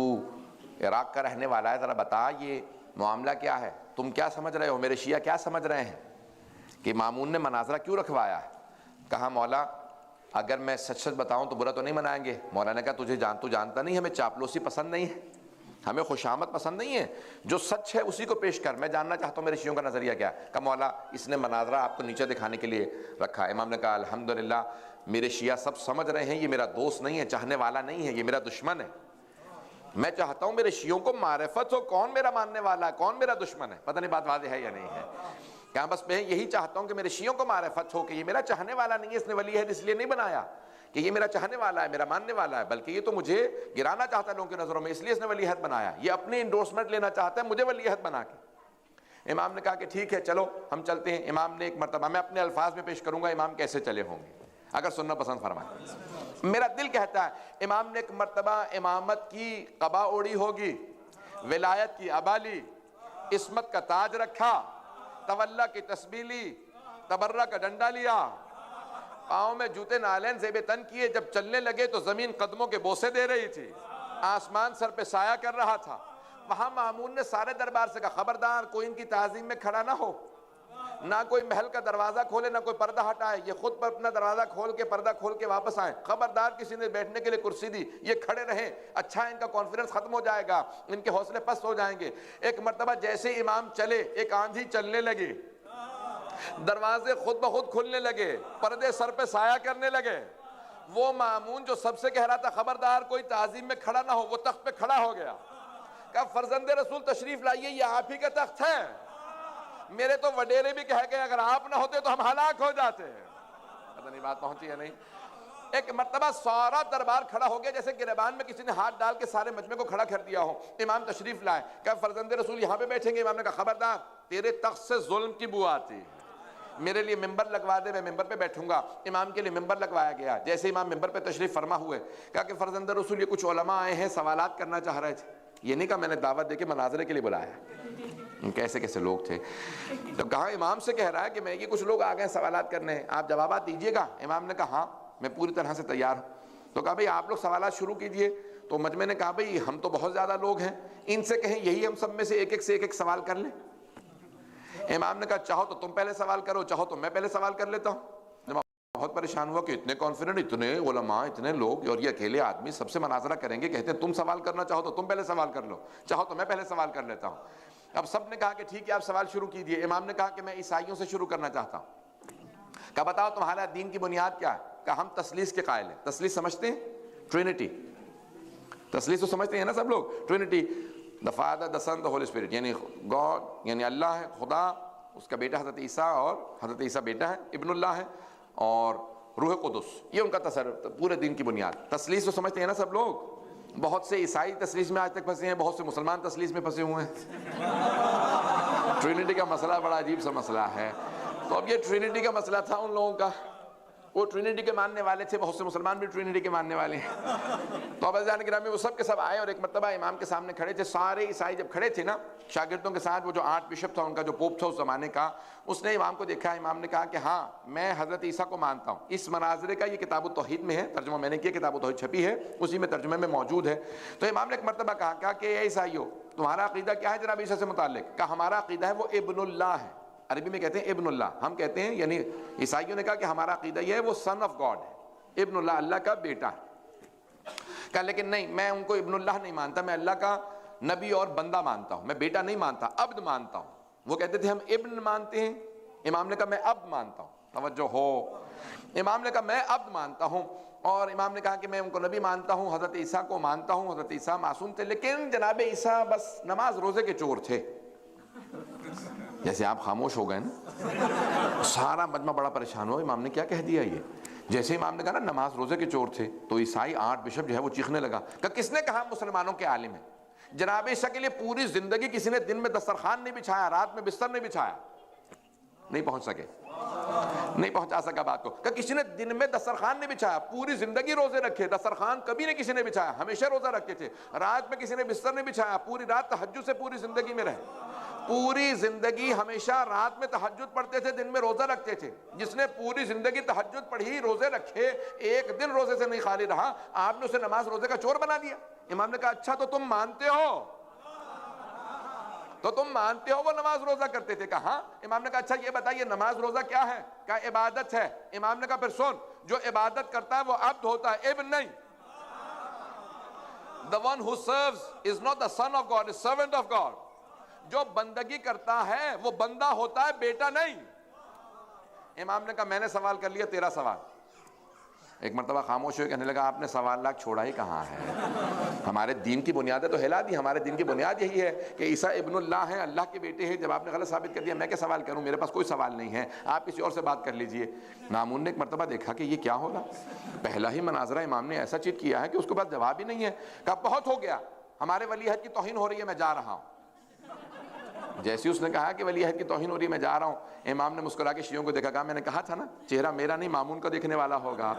عراق کا رہنے والا ہے، ذرا بتا یہ معاملہ کیا ہے، تم کیا سمجھ رہے ہو، میرے شیعہ کیا سمجھ رہے ہیں کہ مامون نے مناظرہ کیوں رکھوایا ہے؟ کہا مولا اگر میں سچ سچ بتاؤں تو برا تو نہیں منائیں گے۔ مولا نے کہا تو جانتا نہیں، ہمیں چاپلوسی پسند نہیں ہے، ہمیں خوشامد پسند نہیں ہے، جو سچ ہے اسی کو پیش کر، میں جاننا چاہتا ہوں میرے شیعوں کا نظریہ کیا ہے۔ کہا مولا اس نے مناظرہ آپ کو نیچے دکھانے کے لیے رکھا۔ امام نے کہا الحمدللہ میرے شیعہ سب سمجھ رہے ہیں یہ میرا دوست نہیں ہے، چاہنے والا نہیں ہے، یہ میرا دشمن ہے۔ میں چاہتا ہوں میرے شیعوں کو معرفت ہو کون میرا ماننے والا ہے، کون میرا دشمن ہے۔ پتہ نہیں بات واضح ہے یا نہیں ہے؟ کہاں بس میں یہی چاہتا ہوں کہ میرے شیعوں کو معرفت ہو کہ یہ میرا چاہنے والا نہیں ہے، اس نے ولی عہد اس لیے نہیں بنایا کہ یہ میرا چاہنے والا ہے، میرا ماننے والا ہے، بلکہ یہ تو مجھے گرانا چاہتا ہے لوگوں کی نظروں میں، اس لیے اس نے ولی عہد بنایا، یہ اپنی انڈورسمنٹ لینا چاہتا ہے مجھے ولی عہد بنا کے۔ امام نے کہا کہ ٹھیک ہے چلو ہم چلتے ہیں۔ امام نے ایک مرتبہ، میں اپنے الفاظ میں پیش کروں گا امام کیسے چلے ہوں گے اگر سننا پسند فرمائیں۔ میرا دل کہتا ہے امام نے ایک مرتبہ امامت کی قبا اوڑی ہوگی، ولایت کی عبا لی، عصمت کا تاج رکھا، تولا کی تسبیح لی، تبرہ کا ڈنڈا لیا، پاؤں میں جوتے نالین زیب تن کیے، جب چلنے لگے تو زمین قدموں کے بوسے دے رہی تھی، آسمان سر پہ سایہ کر رہا تھا۔ وہاں مامون نے سارے دربار سے کہا خبردار کوئی ان کی تعظیم میں کھڑا نہ ہو، نہ کوئی محل کا دروازہ کھولے نہ کوئی پردہ ہٹائے، یہ خود پر اپنا دروازہ کھول کے پردہ کھول کے واپس آئیں۔ خبردار کسی نے بیٹھنے کے لیے کرسی دی، یہ کھڑے رہیں، اچھا ان کا کانفیڈنس ختم ہو جائے گا، ان کے حوصلے پست ہو جائیں گے۔ ایک مرتبہ جیسے امام چلے ایک آندھی چلنے لگی، دروازے خود بخود کھلنے لگے، پردے سر پہ سایہ کرنے لگے۔ وہ مامون جو سب سے کہہ رہا تھا خبردار کوئی تعظیم میں کھڑا نہ ہو، وہ تخت پہ کھڑا ہو گیا، کہا فرزند رسول تشریف لائیے، یہ آپ ہی کا تخت ہے، میرے تو وڈیرے بھی کہہ گئے اگر آپ نہ ہوتے تو ہم ہلاک ہو جاتے۔ پتہ نہیں بات پہنچی ہے نہیں؟ ایک مرتبہ سارا دربار کھڑا ہو گیا، جیسے گریبان میں کسی نے ہاتھ ڈال کے سارے مجمع کو کھڑا کر دیا ہو۔ امام تشریف لائے، کہا فرزند رسول یہاں پہ بیٹھیں گے؟ امام نے کہا خبردار تیرے تخت سے ظلم کی بو آتی ہے، میرے لیے ممبر لگوا دے، میں ممبر پہ بیٹھوں گا۔ امام کے لیے ممبر لگوایا گیا۔ جیسے امام ممبر پہ تشریف فرما ہوئے، کہا کہ فرزند رسول یہ کچھ علماء آئے ہیں سوالات کرنا چاہ رہے تھے۔ یہ نہیں کہا میں نے دعوت دے کے مناظرے کے لیے بلایا، کیسے کیسے لوگ تھے۔ تو کہا امام سے کہہ رہا ہے کہ میں یہ کچھ لوگ آ گئے سوالات کرنے ہیں، آپ جوابات دیجیے گا؟ امام نے کہا ہاں میں پوری طرح سے تیار ہوں۔ تو کہا بھئی آپ لوگ سوالات شروع کیجئے۔ تو مجمع نے کہا بھئی ہم تو بہت زیادہ لوگ ہیں، ان سے کہیں یہی ہم سب میں سے ایک ایک سوال کر لیں۔ امام نے کہا چاہو تو تم پہلے سوال کرو، چاہو تو میں پہلے سوال کر لیتا ہوں۔ بہت پریشان ہوا کہ اتنے کانفیڈنٹ، اتنے علماء، اتنے لوگ، اور یہ اکیلے آدمی سب سے مناظرہ کریں گے، کہتے ہیں تم سوال کرنا چاہو تو تم پہلے سوال کر لو، چاہو تو میں پہلے سوال کر لیتا ہوں۔ اب سب نے کہا کہ ٹھیک ہے آپ سوال شروع کیجئے۔ امام نے کہا کہ میں عیسائیوں سے شروع کرنا چاہتا ہوں۔ کہا بتاؤ تمہارا دین کی بنیاد کیا ہے؟ کہا ہم تثلیث کے قائل ہیں۔ تثلیث سمجھتے ہیں؟ ٹرینٹی۔ تثلیث تو سمجھتے ہیں نا سب لوگ؟ Trinity, the Father, the Son, the Holy Spirit، یعنی گاڈ یعنی اللہ ہے، خدا، اس کا بیٹا حضرت عیسیٰ، اور حضرت عیسیٰ بیٹا ہے، ابن اللہ ہے، اور روح قدس، یہ ان کا تصرف پورے دین کی بنیاد۔ تثلیث تو سمجھتے ہیں نا سب لوگ؟ بہت سے عیسائی تثلیث میں آج تک پھنسے ہیں، بہت سے مسلمان تثلیث میں پھنسے ہوئے ہیں۔ ٹرینٹی کا مسئلہ بڑا عجیب سا مسئلہ ہے۔ تو اب یہ ٹرینٹی کا مسئلہ تھا ان لوگوں کا، وہ ٹرینٹی کے ماننے والے تھے، بہت سے مسلمان بھی ٹرینٹی کے ماننے والے ہیں۔ تو اب عزیزان گرامی وہ سب کے سب آئے اور ایک مرتبہ امام کے سامنے کھڑے تھے۔ سارے عیسائی جب کھڑے تھے نا شاگردوں کے ساتھ، وہ جو آرچ بشپ تھا ان کا، جو پوپ تھا اس زمانے کا، اس نے امام کو دیکھا۔ امام نے کہا کہ ہاں میں حضرت عیسیٰ کو مانتا ہوں۔ اس مناظرے کا یہ کتاب التوحید میں ہے، ترجمہ میں نے کیا، کتاب التوحید چھپی ہے، اسی میں ترجمے میں موجود ہے۔ تو امام نے ایک مرتبہ کہا کہ اے عیسائیو تمہارا عقیدہ کیا ہے جناب عیسیٰ سے متعلق؟ کہا ہمارا عقیدہ ہے وہ ابن اللہ ہے۔ عربی میں کہتے ہیں ابن اللہ، ہم کہتے ہیں، یعنی عیسائیوں نے کہا کہ ہمارا عقیدہ یہ ہے وہ سن آف گاڈ ہے، ابن اللہ، اللہ کا بیٹا ہے۔ کہا لیکن نہیں، میں ان کو ابن اللہ نہیں مانتا، میں اللہ کا نبی اور بندہ مانتا ہوں، میں بیٹا نہیں مانتا، عبد مانتا ہوں۔ وہ کہتے تھے ہم ابن مانتے ہیں، امام نے کہا میں عبد مانتا ہوں۔ توجہ ہو، امام نے کہا میں عبد مانتا ہوں، اور امام نے کہا کہ میں ان کو نبی مانتا ہوں، حضرت عیسیٰ کو مانتا ہوں، حضرت عیسیٰ معصوم تھے، لیکن جناب عیسیٰ بس نماز روزے کے چور تھے۔ جیسے آپ خاموش ہو گئے نا، سارا مجمع بڑا پریشان ہوا، امام نے کیا کہہ دیا یہ؟ جیسے امام نے کہا نا نماز روزے کے چور تھے، تو عیسائی آرچ بشپ جو ہے وہ چیخنے لگا کہ کس نے کہا مسلمانوں کے عالم ہیں؟ جناب عیسیٰ کے لیے پوری زندگی کسی نے دن میں دسترخوان نہیں بچھایا، رات میں بستر نہیں بچھایا، نہیں پہنچ سکے، نہیں پہنچا سکا بات کو، کہ کسی نے دن میں دسترخوان نہیں بچھایا، پوری زندگی روزے رکھے، دسترخوان کبھی نہیں کسی نے بچھایا، ہمیشہ روزہ رکھتے تھے، رات میں کسی نے بستر نہیں بچھایا، پوری رات تہجد سے پوری زندگی میں رہے، پوری زندگی ہمیشہ رات میں تہجد پڑھتے تھے، دن میں روزہ رکھتے تھے۔ جس نے پوری زندگی تہجد پڑھی، روزے رکھے، ایک دن روزے سے نہیں خالی رہا، آپ نے اسے نماز روزے کا چور بنا دیا۔ امام نے کہا اچھا تو تم مانتے ہو، تو تم مانتے ہو وہ نماز روزہ کرتے تھے؟ کہا ہاں۔ امام نے کہا اچھا یہ بتائیے نماز روزہ کیا ہے؟ کہا عبادت ہے۔ امام نے کہا پھر سن، جو عبادت کرتا ہے وہ عبد ہوتا ہے، ابن نہیں۔ The one who serves is not the son of God, is servant of God۔ جو بندگی کرتا ہے وہ بندہ ہوتا ہے، بیٹا نہیں۔ امام نے کہا میں نے سوال کر لیا، تیرا سوال۔ ایک مرتبہ خاموش ہوئے، کہنے لگا آپ نے سوال لاکھ چھوڑا ہی کہاں ہے؟ ہمارے دین کی بنیادیں تو ہلا دی، ہمارے دین کی بنیاد یہی ہے کہ عیسیٰ ابن اللہ ہیں، اللہ کے بیٹے ہیں۔ جب آپ نے غلط ثابت کر دیا، میں کیا سوال کروں؟ میرے پاس کوئی سوال نہیں ہے، آپ کسی اور سے بات کر لیجئے۔ مامون نے ایک مرتبہ دیکھا کہ یہ کیا ہو رہا، پہلا ہی مناظرہ امام نے ایسا چیت کیا ہے کہ اس کے پاس جواب ہی نہیں ہے۔ کہا بہت ہو گیا، ہمارے ولی عہد کی توہین ہو رہی ہے، میں جا رہا ہوں۔ جیسے اس نے کہا کہ ولی عہد کی توہین ہو رہی ہے، میں جا رہا ہوں، امام نے مسکرا کے شیعوں کو دیکھا، کہا میں نے کہا تھا نا چہرہ میرا نہیں مامون کا دیکھنے والا ہوگا،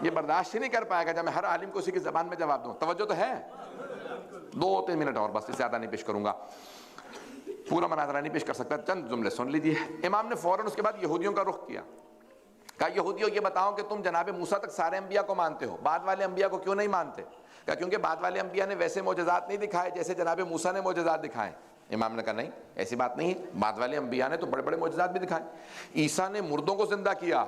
یہ برداشت ہی نہیں کر پائے گا جب میں ہر عالم کو اسی کی زبان میں جواب دوں۔ توجہ تو ہے؟ 2-3 منٹ اور بس، اس سے زیادہ نہیں پیش کروں گا، پورا مناظرہ نہیں پیش کر سکتا، چند جملے سن لیجیے۔ امام نے فوراً اس کے بعد یہودیوں کا رخ کیا، کہا یہودیوں یہ بتاؤ کہ تم جناب موسیٰ تک سارے انبیاء کو مانتے ہو، بعد والے انبیاء کو کیوں نہیں مانتے؟ کہا کیونکہ بعد والے انبیاء نے ویسے معجزات نہیں دکھائے جیسے جناب موسیٰ نے معجزات دکھائے۔ امام نے کہا نہیں ایسی بات نہیں ہے، بعد والے انبیاء نے تو بڑے بڑے معجزات بھی دکھائے. عیسیٰ نے مردوں کو زندہ کیا.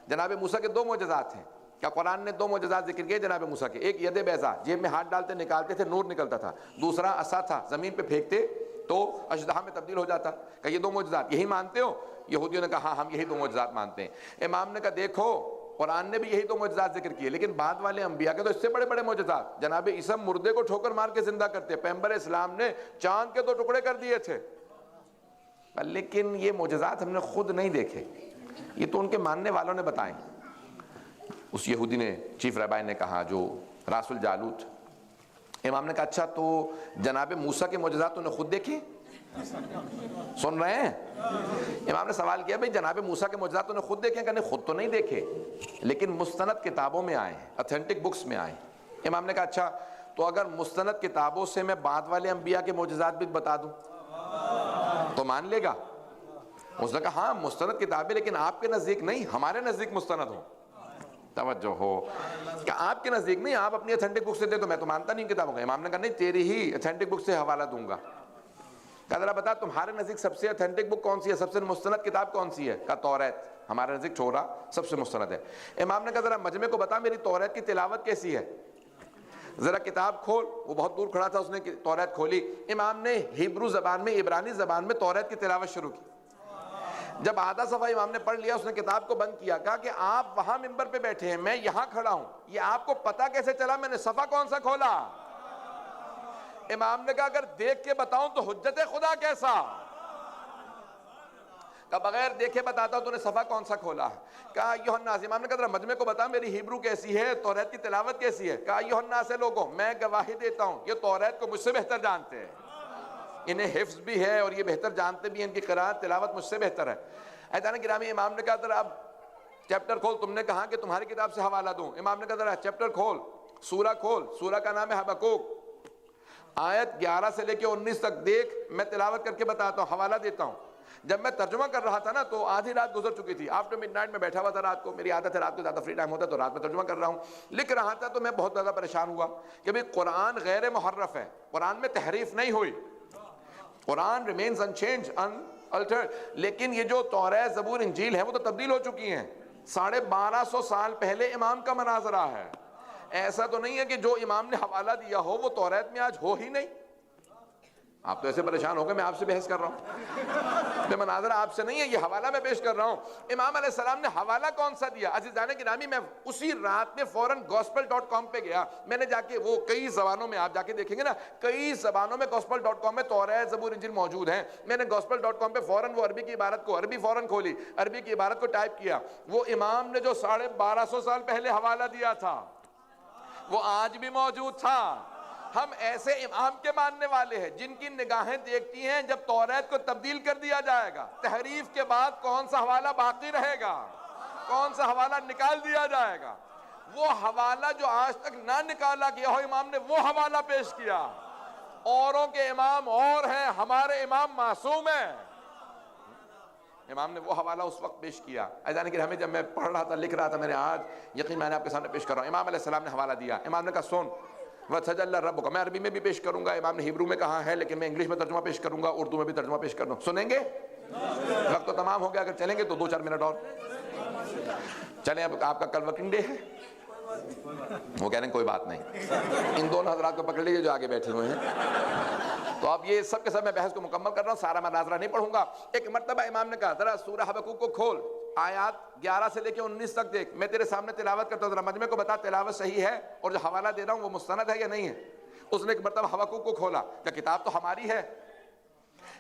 جناب موسیٰ کے 2 معجزات ہیں. کیا قرآن نے 2 معجزات ذکر کیے جناب موسیٰ کے؟ ایک ید بیضا، جیب میں ہاتھ ڈالتے نکالتے تھے نور نکلتا تھا. دوسرا عصا تھا، زمین پہ پھینکتے تو اژدہا میں تبدیل ہو جاتا. کہ یہ 2 معجزات یہی مانتے ہو؟ یہودیوں نے کہا ہاں ہم یہی 2 معجزات مانتے ہیں. امام نے کہا دیکھو قرآن نے بھی یہی 2 معجزات ذکر کیے، لیکن بعد والے انبیاء کے تو اس سے بڑے بڑے معجزات. جناب عیسیٰ مردے کو ٹھوکر مار کے زندہ کرتے. پیغمبر اسلام نے چاند کے 2 ٹکڑے کر دیے تھے. لیکن یہ معجزات ہم نے خود نہیں دیکھے، یہ تو ان کے ماننے والوں نے بتائے. اس یہودی نے، چیف رہبائی نے کہا جو راس الجالوت. امام نے کہا اچھا تو جناب موسیٰ کے معجزات تو نے خود دیکھے؟ سن رہے ہیں؟ امام نے سوال کیا بھئی جناب موسیٰ کے معجزات تو نے خود دیکھے؟ کہ نہیں خود تو نہیں دیکھے، لیکن مستند کتابوں میں آئے ہیں، اتھینٹک بکس میں آئے. امام نے کہا اچھا تو اگر مستند کتابوں سے میں بعد والے انبیاء کے معجزات بھی بتا دوں تو مان لے گا؟ اس نے کہا ہاں مستند کتابیں، لیکن آپ کے نزدیک نہیں، ہمارے نزدیک مستند ہو. توجہ ہو کہ آپ کے نزدیک نہیں، آپ اپنی اتھینٹک بک سے دے تو میں تو مانتا نہیں کتابوں کا. امام نے کہا نہیں تیری ہی اتھینٹک بک سے حوالہ دوں گا. کہا ذرا بتا تمہارے نزدیک سب سے اتھینٹک بک کون سی ہے، سب سے مستند کتاب کون سی ہے؟ کہا توریت. ہمارے نزدیک چھوڑا سب سے مستند ہے. امام نے کہا ذرا مجمع کو بتا میری توریت کی تلاوت کیسی ہے، ذرا کتاب کھول. وہ بہت دور کھڑا تھا، اس نے توریت کھولی. امام نے ہیبرو زبان میں، عبرانی زبان میں توریت کی تلاوت شروع کی. جب آدھا صفحہ امام نے پڑھ لیا اس نے کتاب کو بند کیا. کہا کہ آپ وہاں منبر پہ بیٹھے ہیں، میں یہاں کھڑا ہوں، یہ آپ کو پتا کیسے چلا میں نے صفحہ کون سا کھولا؟ امام نے کہا اگر دیکھ کے بتاؤں تو حجت خدا کیسا؟ کہا بغیر دیکھے بتاتا تو نے صفحہ کون سا کھولا؟ کہا ایھا الناس. امام نے کہا ذرا مجمع کو بتا میری ہیبرو کیسی ہے، توریت کی تلاوت کیسی ہے؟ کہا ایھا الناس لوگوں میں گواہی دیتا ہوں یہ توریت کو مجھ سے بہتر جانتے ہیں، انہیں حفظ بھی ہے اور یہ بہتر جانتے بھی ہیں، ان کی قرات تلاوت مجھ سے بہتر ہے. عزیزان گرامی امام نے کہا ذرا اب چیپٹر کھول، تم نے کہا کہ تمہاری کتاب سے حوالہ دوں. امام نے کہا ذرا چیپٹر کھول، سورہ کھول. سورہ کا نام ہے حبقوق، آیت 11 سے لے کے 19 تک دیکھ، میں تلاوت کر کے بتاتا ہوں، حوالہ دیتا ہوں. جب میں ترجمہ کر رہا تھا نا تو آدھی رات گزر چکی تھی. آفٹر مڈ نائٹ میں بیٹھا ہوا تھا رات کو، میری عادت ہے رات کو زیادہ فری ٹائم ہوتا ہے تو رات میں ترجمہ کر رہا ہوں. لکھ رہا تھا تو میں بہت زیادہ پریشان ہوا کہ بھئی قرآن غیر محرف ہے، قرآن میں تحریف نہیں ہوئی، قرآن ریمینز انچینج انالٹرڈ. لیکن یہ جو توریت زبور انجیل ہے وہ تو تبدیل ہو چکی ہیں. 1250 سال پہلے امام کا مناظرہ ہے. ایسا تو نہیں ہے کہ جو امام نے حوالہ دیا ہو وہ توریت میں آج ہو ہی نہیں. آپ تو ایسے پریشان ہو گئے میں آپ سے بحث کر رہا ہوں، مناظرہ آپ سے نہیں ہے، یہ حوالہ میں پیش کر رہا ہوں. امام علیہ السلام نے حوالہ کون سا دیا؟ عزیزان گرامی میں اسی رات میں فوراً gospel.com پہ گیا. میں نے جا کے وہ کئی زبانوں میں، آپ جا کے دیکھیں گے نا کئی زبانوں میں gospel.com میں توریت زبور انجیل موجود ہیں. میں نے gospel.com پہ فوراً وہ عربی کی عبارت کو، عربی فوراً کھولی، عربی کی عبارت کو ٹائپ کیا. وہ امام نے جو 1250 سال پہلے حوالہ دیا تھا وہ آج بھی موجود تھا. ہم ایسے امام کے ماننے والے ہیں جن کی نگاہیں دیکھتی ہیں جب توریت کو تبدیل کر دیا جائے گا، تحریف کے بعد کون سا حوالہ باقی رہے گا، کون سا حوالہ نکال دیا جائے گا. وہ حوالہ جو آج تک نہ نکالا گیا ہو امام نے وہ حوالہ پیش کیا. اوروں کے امام اور ہیں، ہمارے امام معصوم ہیں. امام نے وہ حوالہ اس وقت پیش کیا. ایسا کہ ہمیں جب میں پڑھ رہا تھا، لکھ رہا تھا، میں نے آج یقین میں نے آپ کے سامنے پیش کر رہا ہوں. امام علیہ السلام نے حوالہ دیا. امام نے کہا سن وَتَجَلَّى رَبُّكَ، میں عربی میں بھی پیش کروں گا، امام نے ہیبرو میں کہا ہے لیکن میں انگلش میں ترجمہ پیش کروں گا، اردو میں بھی ترجمہ پیش کروں. سنیں گے؟ وقت تو تمام ہو گیا، اگر چلیں گے تو 2-4 منٹ اور چلیں. اب آپ کا کل ورکنگ ڈے ہے. وہ کہہ رہے ہیں کوئی بات نہیں، ان دونوں حضرات کو پکڑ لیجیے جو آگے بیٹھے ہوئے ہیں. تو اب یہ سب کے سب میں بحث کو مکمل کر رہا ہوں، سارا میں ناظرہ نہیں پڑھوں گا. ایک مرتبہ امام نے کہا ذرا سورہ حبقوق کو کھول، آیات 11 سے لے کے 19 تک دیکھ، میں تیرے سامنے تلاوت کرتا ہوں، ذرا مجمع کو بتا تلاوت صحیح ہے اور جو حوالہ دے رہا ہوں وہ مستند ہے یا نہیں ہے. اس نے ایک مرتبہ حبقوق کو کھولا کہ کتاب تو ہماری ہے.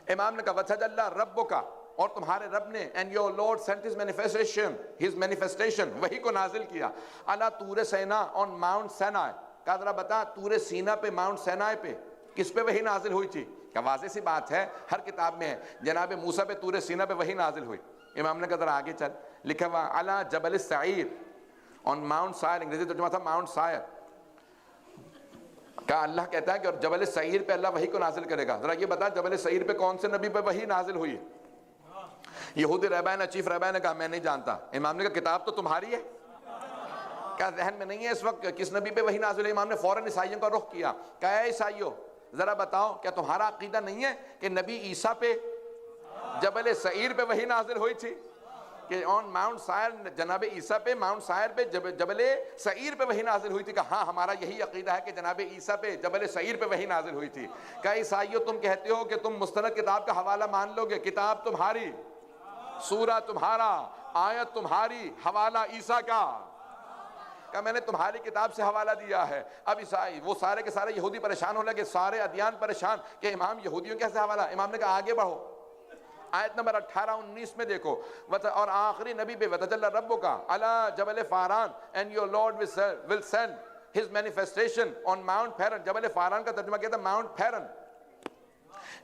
امام نے کہا وَتَجَلَّى رَبُّكَ، اور تمہارے رب نے and your Lord sent his manifestation وحی کو نازل کیا علی طور سینا on Mount Sinai. کہا ذرا بتا طور سینا پہ، ماؤنٹ سینائی پہ کس پہ وحی نازل ہوئی تھی؟ کہ واضح سی بات ہے، ہر کتاب میں ہے، جناب موسیٰ پہ طور سینا پہ وحی نازل ہوئی. امام نے کہا ذرا آگے چل، لکھا ہوا علی جبل السعیر on Mount Sire، انگریزی ترجمہ تھا ماؤنٹ سائر. کہا اللہ کہتا ہے کہ اور جبل سعیر پہ اللہ وحی کو نازل کرے گا. ذرا یہ بتا جبل سعیر پہ کون سے نبی پہ وحی نازل ہوئی ہے؟ یہودی رہبائی نے، چیف رہبائی نے کہا میں نہیں جانتا. امام نے کہا کتاب تو تمہاری ہے، کیا ذہن میں نہیں ہے اس وقت کس نبی پہ وحی نازل ہے؟ امام نے فوراً عیسائیوں کا رخ کیا. کہا اے عیسائیوں، ذرا بتاؤ کیا تمہارا عقیدہ نہیں ہے کہ نبی عیسیٰ پہ جبل سعیر پہ وحی نازل ہوئی تھی؟ کہ آن ماؤنٹ سائر جناب عیسیٰ پہ ماؤنٹ سائر پہ جبل سعیر پہ وحی نازل ہوئی تھی؟ کہ ہاں ہمارا یہی عقیدہ ہے کہ جناب عیسیٰ پہ جبل سعیر پہ وحی نازل ہوئی تھی۔ کہ عیسائیوں تم کہتے ہو کہ تم مستند کتاب کا حوالہ مان لو گے، کتاب تمہاری، سورہ تمہارا، آیت تمہاری، حوالہ عیسیٰ کا۔ کہ میں نے تمہاری کتاب سے حوالہ دیا ہے۔ اب عیسائی وہ سارے کے سارے یہودی پریشان ہونے لگے، سارے ادیان پریشان کہ امام یہودیوں کیسے حوالہ؟ امام نے کہا آگے بڑھو، آیت نمبر 18-19 میں دیکھو، اور آخری نبی پہ وَتَجَلَّى رَبُّكَ عَلَى جَبَلِ فَارَان and your Lord will send his manifestation on Mount Paran۔ جبل فاران کا ترجمہ کیا تھا؟ ماؤنٹ پیرن،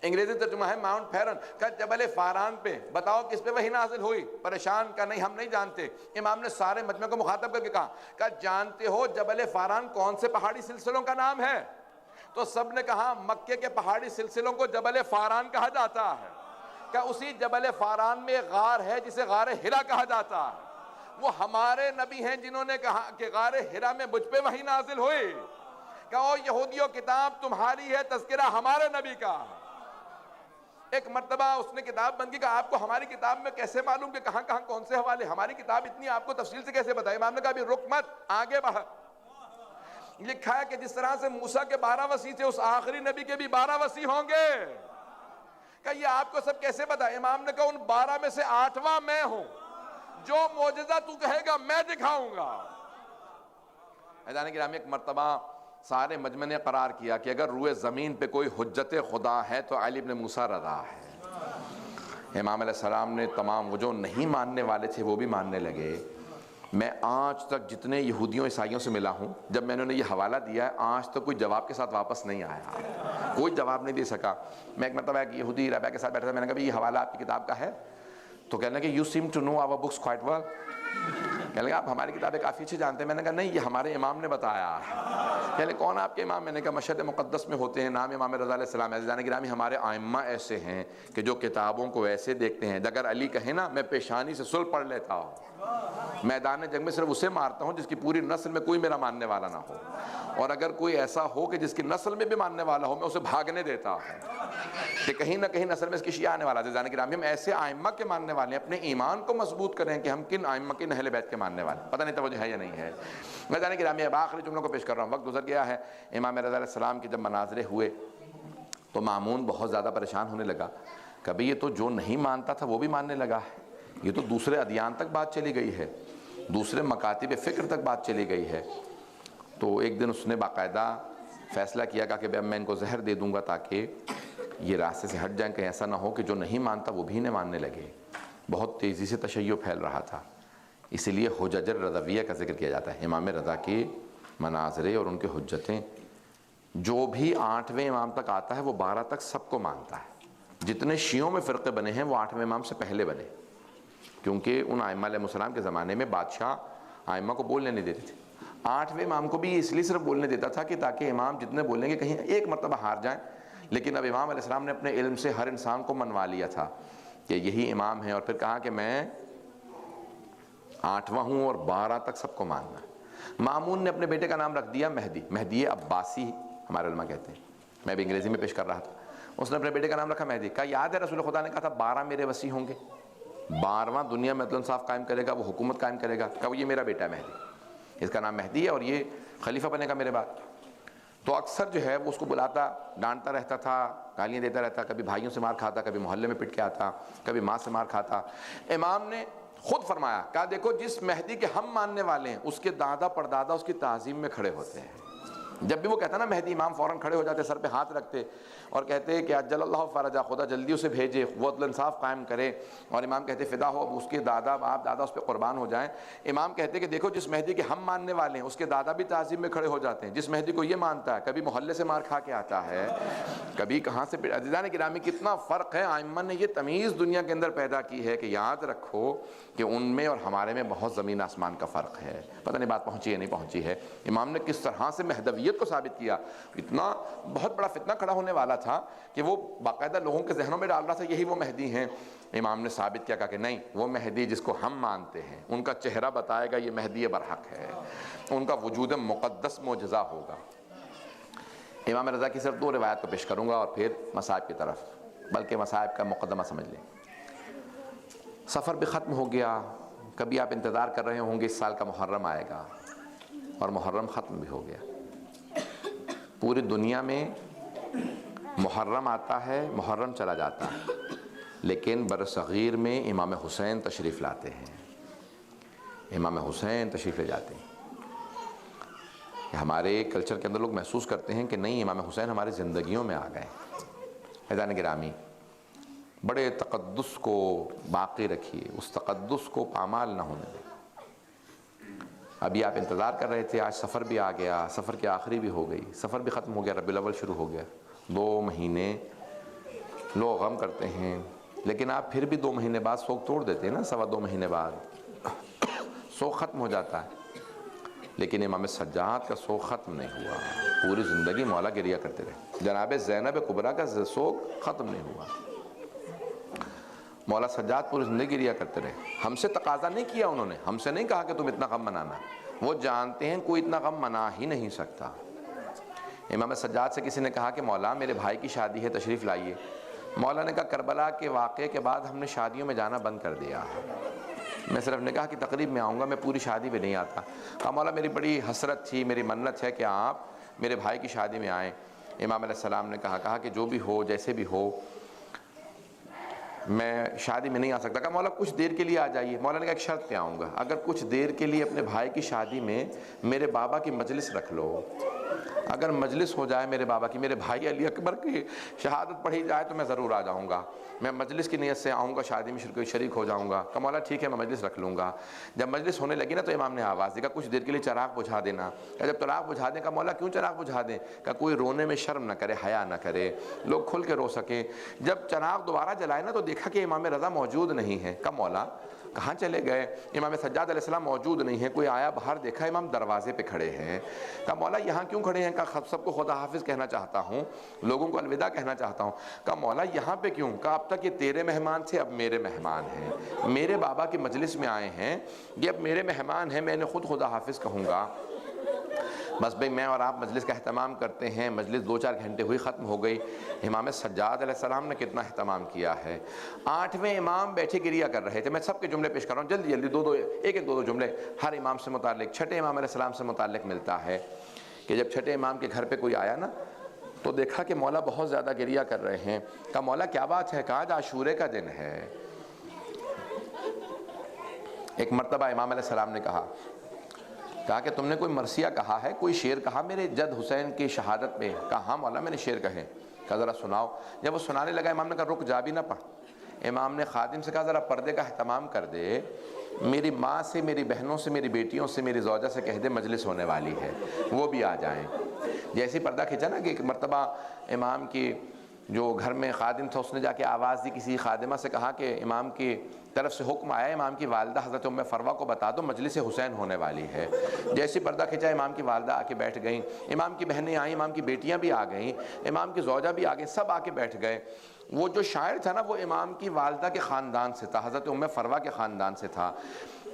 انگریزی ترجمہ ہے ماؤنٹ پیرن کا۔ جبل فاران پہ بتاؤ کس پہ وحی نازل ہوئی؟ پریشان کا نہیں ہم نہیں جانتے۔ امام نے سارے مجمع کو مخاطب کر کے کہا کہ جانتے ہو جبل فاران کون سے پہاڑی سلسلوں کا نام ہے؟ تو سب نے کہا مکے کے پہاڑی سلسلوں کو جبل فاران کہا جاتا ہے۔ کہ اسی جبل فاران میں غار ہے جسے غار ہرا کہا جاتا ہے۔ وہ ہمارے نبی ہیں جنہوں نے کہا کہ غار ہرا میں مجھ پہ وحی نازل ہوئی۔ کہ او یہودیوں کتاب تمہاری ہے، تذکرہ ہمارے نبی کا۔ ایک مرتبہ اس نے کتاب بند کی کہ آپ کو ہماری کتاب میں کیسے معلوم کہ کہاں کہاں کون سے حوالے؟ ہماری کتاب اتنی آپ کو تفصیل سے کیسے بتائے؟ امام نے کہا ابھی رک مت، آگے بڑھ۔ لکھا ہے کہ جس طرح سے موسیٰ کے 12 وصی تھے، اس آخری نبی کے بھی 12 وصی ہوں گے۔ کہ یہ آپ کو سب کیسے پتا؟ امام نے کہا ان 12 میں سے 8واں میں ہوں، جو معجزہ تو کہے گا میں دکھاؤں گا۔ حضرت گرامی ایک مرتبہ سارے مجمع نے قرار کیا کہ اگر روئے زمین پہ کوئی حجت خدا ہے تو علی بن موسیٰ رضا ہے۔ امام علیہ السلام نے تمام وہ جو نہیں ماننے والے تھے وہ بھی ماننے لگے۔ میں آج تک جتنے یہودیوں عیسائیوں سے ملا ہوں، جب میں نے یہ حوالہ دیا ہے آج تک کوئی جواب کے ساتھ واپس نہیں آیا، کوئی جواب نہیں دے سکا۔ میں ایک مرتبہ ایک یہودی رابعہ کے ساتھ بیٹھا تھا، میں نے کہا یہ حوالہ آپ کی کتاب کا ہے؟ تو کہنے لگے you seem to know our books quite well۔ کہنے لگے آپ ہماری کتابیں کافی اچھے جانتے ہیں۔ میں نے کہا نہیں، یہ ہمارے امام نے بتایا۔ کہنے لگے کون آپ کے امام؟ میں نے کہا مشہد مقدس میں ہوتے ہیں، نام امام رضا علیہ السلام۔ عزیزان گرامی ہمارے ائمہ ایسے ہیں کہ جو کتابوں کو ایسے دیکھتے ہیں، اگر علی کہے نا میں پیشانی سے صلح پڑھ لیتا ہوں، میدان جنگ میں صرف اسے مارتا ہوں جس کی پوری نسل میں کوئی میرا ماننے والا نہ ہو، اور اگر کوئی ایسا ہو کہ جس کی نسل میں بھی ماننے والا ہو میں اسے بھاگنے دیتا ہوں کہ کہیں نہ کہیں نسل میں اس کی شیعہ آنے والا ہے۔ عزیزان گرامی ہم ایسے ائمہ کے ماننے والے ہیں، اپنے ایمان کو مضبوط کریں کہ ہم کن ائمہ کی اہل بیت کے ماننے والے ہیں۔ پتہ نہیں توجہ ہے یا نہیں ہے؟ عزیزان گرامی اب آخری جملوں کو پیش کر رہا ہوں، وقت گزر گیا ہے۔ امام رضا علیہ السلام کے جب مناظرے ہوئے تو مامون بہت زیادہ پریشان ہونے لگا۔ کبھی یہ تو جو نہیں مانتا تھا وہ بھی ماننے لگا ہے، یہ تو دوسرے ادیان تک بات چلی گئی ہے، دوسرے مکاتب فکر تک بات چلی گئی ہے۔ تو ایک دن اس نے باقاعدہ فیصلہ کیا کہ اب میں ان کو زہر دے دوں گا تاکہ یہ راستے سے ہٹ جائیں، کہیں ایسا نہ ہو کہ جو نہیں مانتا وہ بھی نہ ماننے لگے۔ بہت تیزی سے تشیع پھیل رہا تھا، اسی لیے حجج الرضویہ کا ذکر کیا جاتا ہے۔ امام رضا کے مناظرے اور ان کے حجتیں، جو بھی 8ویں امام تک آتا ہے وہ 12 تک سب کو مانتا ہے۔ جتنے شیعوں میں فرقے بنے ہیں وہ 8ویں امام سے پہلے بنے، کیونکہ ان ائمہ علیہ السلام کے زمانے میں بادشاہ ائمہ کو بولنے نہیں دیتے تھے۔ 8ویں امام کو بھی اس لیے صرف بولنے دیتا تھا کہ تاکہ امام جتنے بولیں گے کہیں ایک مرتبہ ہار جائیں، لیکن اب امام علیہ السلام نے اپنے علم سے ہر انسان کو منوا لیا تھا کہ یہی امام ہے، اور پھر کہا کہ میں 8واں ہوں اور 12 تک سب کو ماننا۔ مامون نے اپنے بیٹے کا نام رکھ دیا مہدی، مہدی عباسی ہمارے علماء کہتے ہیں، میں بھی انگریزی میں پیش کر رہا تھا۔ اس نے اپنے بیٹے کا نام رکھا مہدی۔ کہا یاد ہے رسول خدا نے کہا تھا 12 میرے وصی ہوں گے، 12واں دنیا میں عدل انصاف قائم کرے گا، وہ حکومت قائم کرے گا۔ کہا وہ یہ میرا بیٹا مہدی، اس کا نام مہدی ہے اور یہ خلیفہ بنے گا میرے بعد۔ تو اکثر جو ہے وہ اس کو بلاتا ڈانٹتا رہتا تھا، گالیاں دیتا رہتا، کبھی بھائیوں سے مار کھاتا، کبھی محلے میں پٹ کے آتا، کبھی ماں سے مار کھاتا۔ امام نے خود فرمایا، کہا دیکھو جس مہدی کے ہم ماننے والے ہیں اس کے دادا پردادا اس کی تعظیم میں کھڑے ہوتے ہیں۔ جب بھی وہ کہتا نا مہدی، امام فوراً کھڑے ہو جاتے، سر پہ ہاتھ رکھتے اور کہتے کہ اجل اللہ فرجہ، خدا جلدی اسے بھیجے، وہ عدل انصاف قائم کرے۔ اور امام کہتے فدا ہو اب اس کے دادا باپ دادا اس پہ قربان ہو جائیں۔ امام کہتے کہ دیکھو جس مہدی کے ہم ماننے والے ہیں اس کے دادا بھی تعظیم میں کھڑے ہو جاتے ہیں۔ جس مہدی کو یہ مانتا ہے کبھی محلے سے مار کھا کے آتا ہے، کبھی کہاں سے۔ عزیزان گرامی کتنا فرق ہے، ائمہ نے یہ تمیز دنیا کے اندر پیدا کی ہے کہ یاد رکھو کہ ان میں اور ہمارے میں بہت زمین آسمان کا فرق ہے۔ پتہ نہیں بات پہنچی ہے نہیں پہنچی ہے۔ امام نے کس طرح سے مہدویت کو ثابت کیا، اتنا بہت بڑا فتنہ کھڑا ہونے والا تھا کہ وہ باقاعدہ لوگوں کے ذہنوں میں ڈال رہا تھا یہی وہ مہدی ہیں۔ امام نے ثابت کیا کہ نہیں، وہ مہدی جس کو ہم مانتے ہیں ان کا چہرہ بتائے گا یہ مہدی برحق ہے، ان کا وجود مقدس معجزہ ہوگا۔ امام رضا کی صرف 2 روایت کو پیش کروں گا اور پھر مصائب کی طرف، بلکہ مصائب کا مقدمہ سمجھ لیں۔ سفر بھی ختم ہو گیا، کبھی آپ انتظار کر رہے ہوں گے اس سال کا محرم آئے گا، اور محرم ختم بھی ہو گیا۔ پوری دنیا میں محرم آتا ہے، محرم چلا جاتا ہے، لیکن برصغیر میں امام حسین تشریف لاتے ہیں، امام حسین تشریف لے جاتے ہیں۔ ہمارے کلچر کے اندر لوگ محسوس کرتے ہیں کہ نہیں، امام حسین ہماری زندگیوں میں آ گئے۔ عزیزان گرامی، بڑے تقدس کو باقی رکھیے، اس تقدس کو پامال نہ ہونے دیں۔ ابھی آپ انتظار کر رہے تھے، آج سفر بھی آ گیا، سفر کی آخری بھی ہو گئی، سفر بھی ختم ہو گیا، ربیع الاول شروع ہو گیا۔ 2 مہینے لوگ غم کرتے ہیں، لیکن آپ پھر بھی 2 مہینے بعد سوگ توڑ دیتے ہیں نا، 2.25 مہینے بعد سوگ ختم ہو جاتا ہے۔ لیکن امام سجاد کا سوگ ختم نہیں ہوا، پوری زندگی مولا گریہ کرتے رہے۔ جناب زینب کبریٰ کا سوگ ختم نہیں ہوا، مولا سجاد پوری زندگی گریہ کرتے رہے۔ ہم سے تقاضا نہیں کیا انہوں نے، ہم سے نہیں کہا کہ تم اتنا غم منانا، وہ جانتے ہیں کوئی اتنا غم منا ہی نہیں سکتا۔ امام سجاد سے کسی نے کہا کہ مولا میرے بھائی کی شادی ہے، تشریف لائیے۔ مولا نے کہا کربلا کے واقعے کے بعد ہم نے شادیوں میں جانا بند کر دیا، میں صرف نکاح کی تقریب میں آؤں گا، میں پوری شادی میں نہیں آتا۔ کہا مولا میری بڑی حسرت تھی، میری منت ہے کہ آپ میرے بھائی کی شادی میں آئیں۔ امام علیہ السلام نے کہا کہ جو بھی ہو، جیسے بھی ہو، میں شادی میں نہیں آ سکتا۔ کہا مولا کچھ دیر کے لیے آ جائیے۔ مولا نے کہا ایک شرط پہ آؤں گا، اگر کچھ دیر کے لیے اپنے بھائی کی شادی میں میرے بابا کی مجلس رکھ لو، اگر مجلس ہو جائے میرے بابا کی، میرے بھائی علی اکبر کی شہادت پڑھی جائے تو میں ضرور آ جاؤں گا، میں مجلس کی نیت سے آؤں گا، شادی میں شریک ہو جاؤں گا۔ کہا مولا ٹھیک ہے، میں مجلس رکھ لوں گا۔ جب مجلس ہونے لگی نا تو امام نے آواز دی، کہا کچھ دیر کے لیے چراغ بجھا دینا۔ کہا جب چراغ بجھا دیں، کہا مولا کیوں چراغ بجھا دیں؟ کہا کوئی رونے میں شرم نہ کرے، حیا نہ کرے، لوگ کھل کے رو سکیں۔ جب چراغ دوبارہ جلائے نا تو دیکھا کہ امام رضا موجود نہیں ہے۔ کہا مولا کہاں چلے گئے؟ امام سجاد علیہ السلام موجود نہیں ہے، کوئی آیا باہر دیکھا امام دروازے پہ کھڑے ہیں۔ کہا مولا یہاں کیوں کھڑے ہیں؟ کہا سب کو خدا حافظ کہنا چاہتا ہوں، لوگوں کو الوداع کہنا چاہتا ہوں۔ کہا مولا یہاں پہ کیوں؟ کہا اب تک یہ تیرے مہمان تھے، اب میرے مہمان ہیں، میرے بابا کی مجلس میں آئے ہیں، یہ اب میرے مہمان ہیں، میں نے خود خدا حافظ کہوں گا۔ بس بھئی میں اور آپ مجلس کا اہتمام کرتے ہیں، مجلس 2-4 گھنٹے ہوئی، ختم ہو گئی۔ امام سجاد علیہ السلام نے کتنا اہتمام کیا ہے۔ 8ویں امام بیٹھے گریہ کر رہے تھے، میں سب کے جملے پیش کر رہا ہوں، جلدی جلدی، ایک 2 جملے ہر امام سے متعلق۔ 6ٹھے امام علیہ السلام سے متعلق ملتا ہے کہ جب 6ٹھے امام کے گھر پہ کوئی آیا نا تو دیکھا کہ مولا بہت زیادہ گریہ کر رہے ہیں۔ کہا مولا کیا بات ہے؟ کہا آج عاشورے کا دن ہے۔ ایک مرتبہ امام علیہ السلام نے کہا کہ تم نے کوئی مرثیہ کہا ہے، کوئی شعر کہا میرے جد حسین کی شہادت پہ؟ کہا ہاں مولا میں نے شعر کہے۔ کہا ذرا سناؤ۔ جب وہ سنانے لگا امام نے کہا رک جا بھی نہ پڑھ۔ امام نے خادم سے کہا ذرا پردے کا اہتمام کر دے، میری ماں سے، میری بہنوں سے، میری بیٹیوں سے، میری زوجہ سے کہہ دے مجلس ہونے والی ہے، وہ بھی آ جائیں۔ جیسے پردہ کھینچا نا کہ ایک مرتبہ امام کی جو گھر میں خادم تھا، اس نے جا کے آواز دی، کسی خادمہ سے کہا کہ امام کی طرف سے حکم آیا، امام کی والدہ حضرت ام فروہ کو بتا دو مجلس حسین ہونے والی ہے۔ جیسے پردہ کھینچا امام کی والدہ آ کے بیٹھ گئیں، امام کی بہنیں آئیں، امام کی بیٹیاں بھی آ گئیں، امام کی زوجہ بھی آ گئیں، سب آ کے بیٹھ گئے۔ وہ جو شاعر تھا نا وہ امام کی والدہ کے خاندان سے تھا، حضرت ام فروہ کے خاندان سے تھا۔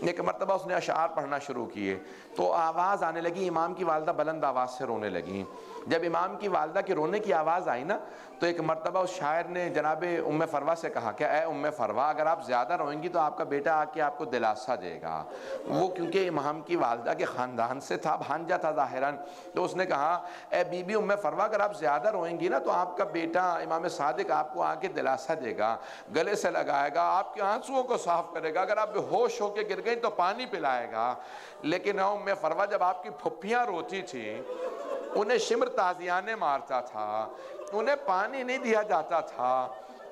ایک مرتبہ اس نے اشعار پڑھنا شروع کیے تو آواز آنے لگی، امام کی والدہ بلند آواز سے رونے لگیں۔ جب امام کی والدہ کی رونے کی آواز آئی نا تو ایک مرتبہ اس شاعر نے جناب ام فروہ سے کہا کہ اے ام فروہ اگر آپ زیادہ روئیں گی تو آپ کا بیٹا آ کے آپ کو دلاسا دے گا۔ وہ کیونکہ امام کی والدہ کے خاندان سے تھا، بھانجا تھا ظاہراً، تو اس نے کہا اے بی بی ام فروہ اگر آپ زیادہ روئیں گی نا تو آپ کا بیٹا امام صادق آپ کو آ کے دلاسا دے گا، گلے سے لگائے گا، آپ کے آنسوؤں کو صاف کرے گا، اگر آپ بے ہوش ہو کے گر گئیں تو پانی پلائے گا۔ لیکن ام فروہ جب آپ کی پھپھیاں روتی تھیں انہیں شمر تازیانے مارتا تھا، انہیں پانی نہیں دیا جاتا تھا۔